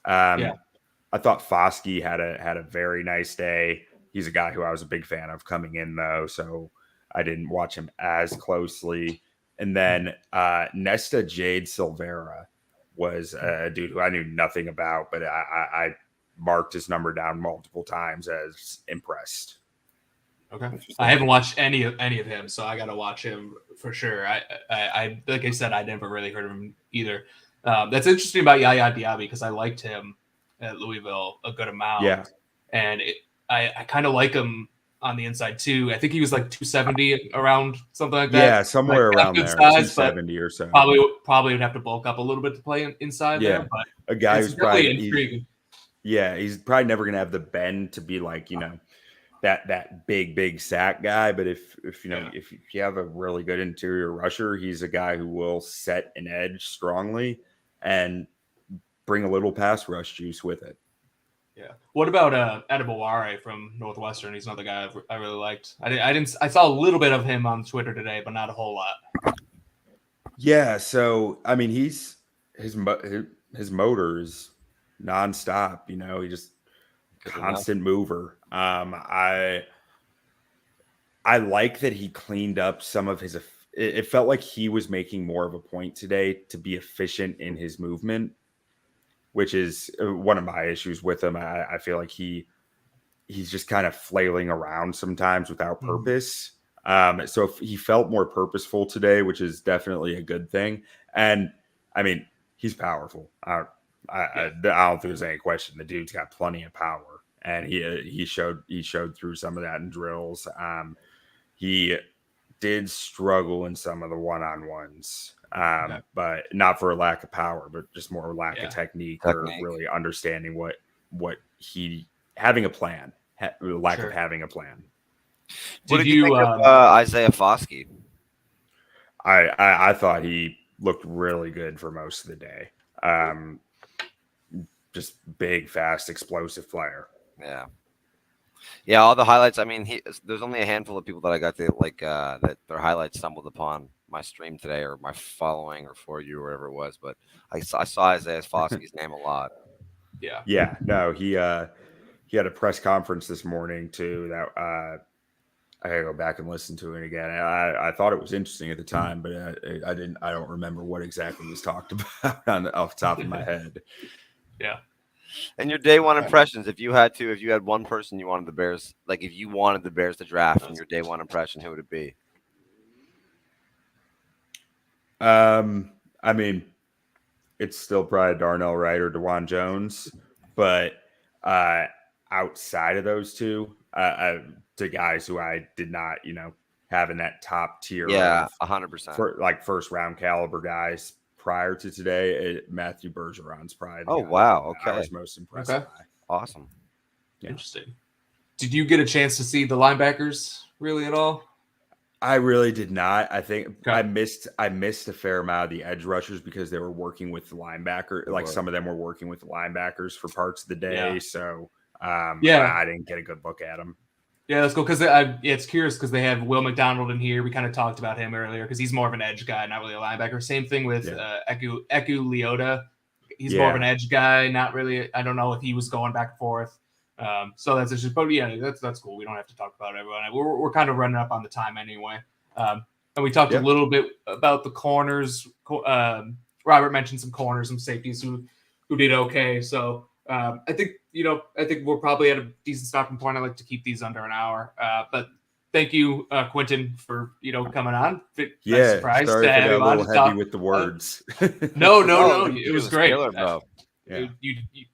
I thought Foskey had a very nice day. He's a guy who I was a big fan of coming in, though, so I didn't watch him as closely. And then Nesta Jade Silvera was a dude who I knew nothing about, but I marked his number down multiple times as impressed. Okay, I haven't watched any of him, so I got to watch him for sure. I like I said, I never really heard of him either. That's interesting about Yaya Diaby because I liked him at Louisville a good amount. Yeah, and I kind of like him on the inside too. I think he was like 270 around something like that. Yeah, somewhere around there, size, 270 or so. Probably would have to bulk up a little bit to play inside there. But a guy who's probably intriguing. He's probably never going to have the bend to be like that big sack guy. But if you have a really good interior rusher, he's a guy who will set an edge strongly and bring a little pass rush juice with it. Yeah. What about Adebaware from Northwestern? He's another guy I really liked. I saw a little bit of him on Twitter today, but not a whole lot. Yeah. So I mean, his motor is nonstop. He just constant mover. I like that he cleaned up some of his. It felt like he was making more of a point today to be efficient in his movement, which is one of my issues with him. I feel like he's just kind of flailing around sometimes without purpose. So if he felt more purposeful today, which is definitely a good thing. And I mean, he's powerful. I don't think there's any question. The dude's got plenty of power, and he showed through some of that in drills. He did struggle in some of the one-on-ones. But not for a lack of power, but just more lack of technique or really understanding what he having a plan, lack of having a plan. What did you think of Isaiah Foskey? I thought he looked really good for most of the day. Just big, fast, explosive player. Yeah. All the highlights. I mean, there's only a handful of people that I got to that their highlights stumbled upon my stream today or my following or for you or whatever it was, but I saw Isaiah Foskey's name a lot. Yeah. No, he had a press conference this morning too that I gotta go back and listen to it again. I thought it was interesting at the time, but I don't remember what exactly was talked about off the top of my head. Yeah. And your day one impressions, if you had one person you wanted the Bears, like if you wanted the Bears to draft in your day one impression, who would it be? I mean, it's still probably Darnell Wright or DeJuan Jones, but outside of those two, to guys who I did not, have in that top tier, 100%, for like first round caliber guys prior to today, Matthew Bergeron's probably. Oh wow! Okay, I was most impressed by. Awesome, interesting. Did you get a chance to see the linebackers really at all? I really did not. I think Okay. I missed a fair amount of the edge rushers because they were working with the linebacker. Like some of them were working with the linebackers for parts of the day. Yeah. So I didn't get a good look at them. Yeah, that's cool because it's curious because they have Will McDonald in here. We kind of talked about him earlier because he's more of an edge guy, not really a linebacker. Same thing with Eku Leota. He's more of an edge guy, not really. I don't know if he was going back and forth. So that's just, but yeah, that's cool. We don't have to talk about everyone. We're kind of running up on the time anyway. And we talked a little bit about the corners. Robert mentioned some corners, some safeties who did okay. So I think we're probably at a decent stopping point. I like to keep these under an hour. But thank you, Quentin, for coming on. Sorry for being a little heavy with the words. No, it was great. Killer, bro. Yeah.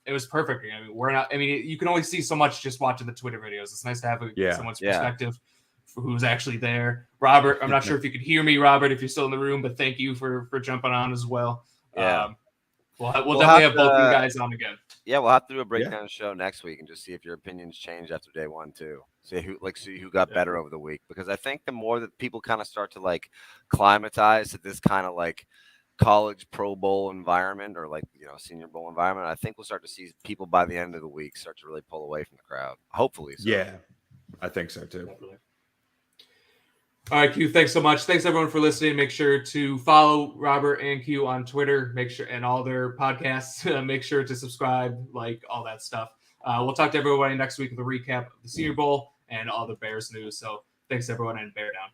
It was perfect. I mean, we're not. I mean, you can only see so much just watching the Twitter videos. It's nice to have someone's perspective for who's actually there. Robert, I'm not sure if you could hear me, Robert, if you're still in the room, but thank you for jumping on as well. Yeah. We'll definitely have both you guys on again. Yeah, we'll have to do a breakdown show next week and just see if your opinions change after day 1 too. See who got better over the week, because I think the more that people kind of start to like climatize to this kind of like college Pro Bowl environment or like Senior Bowl environment, I think we'll start to see people by the end of the week start to really pull away from the crowd. Hopefully, so. Yeah, I think so too. Definitely. All right, Q, thanks so much. Thanks everyone for listening. Make sure to follow Robert and Q on Twitter. Make sure and all their podcasts. Make sure to subscribe, like all that stuff. We'll talk to everybody next week with a recap of the Senior Bowl and all the Bears news. So thanks everyone, and bear down.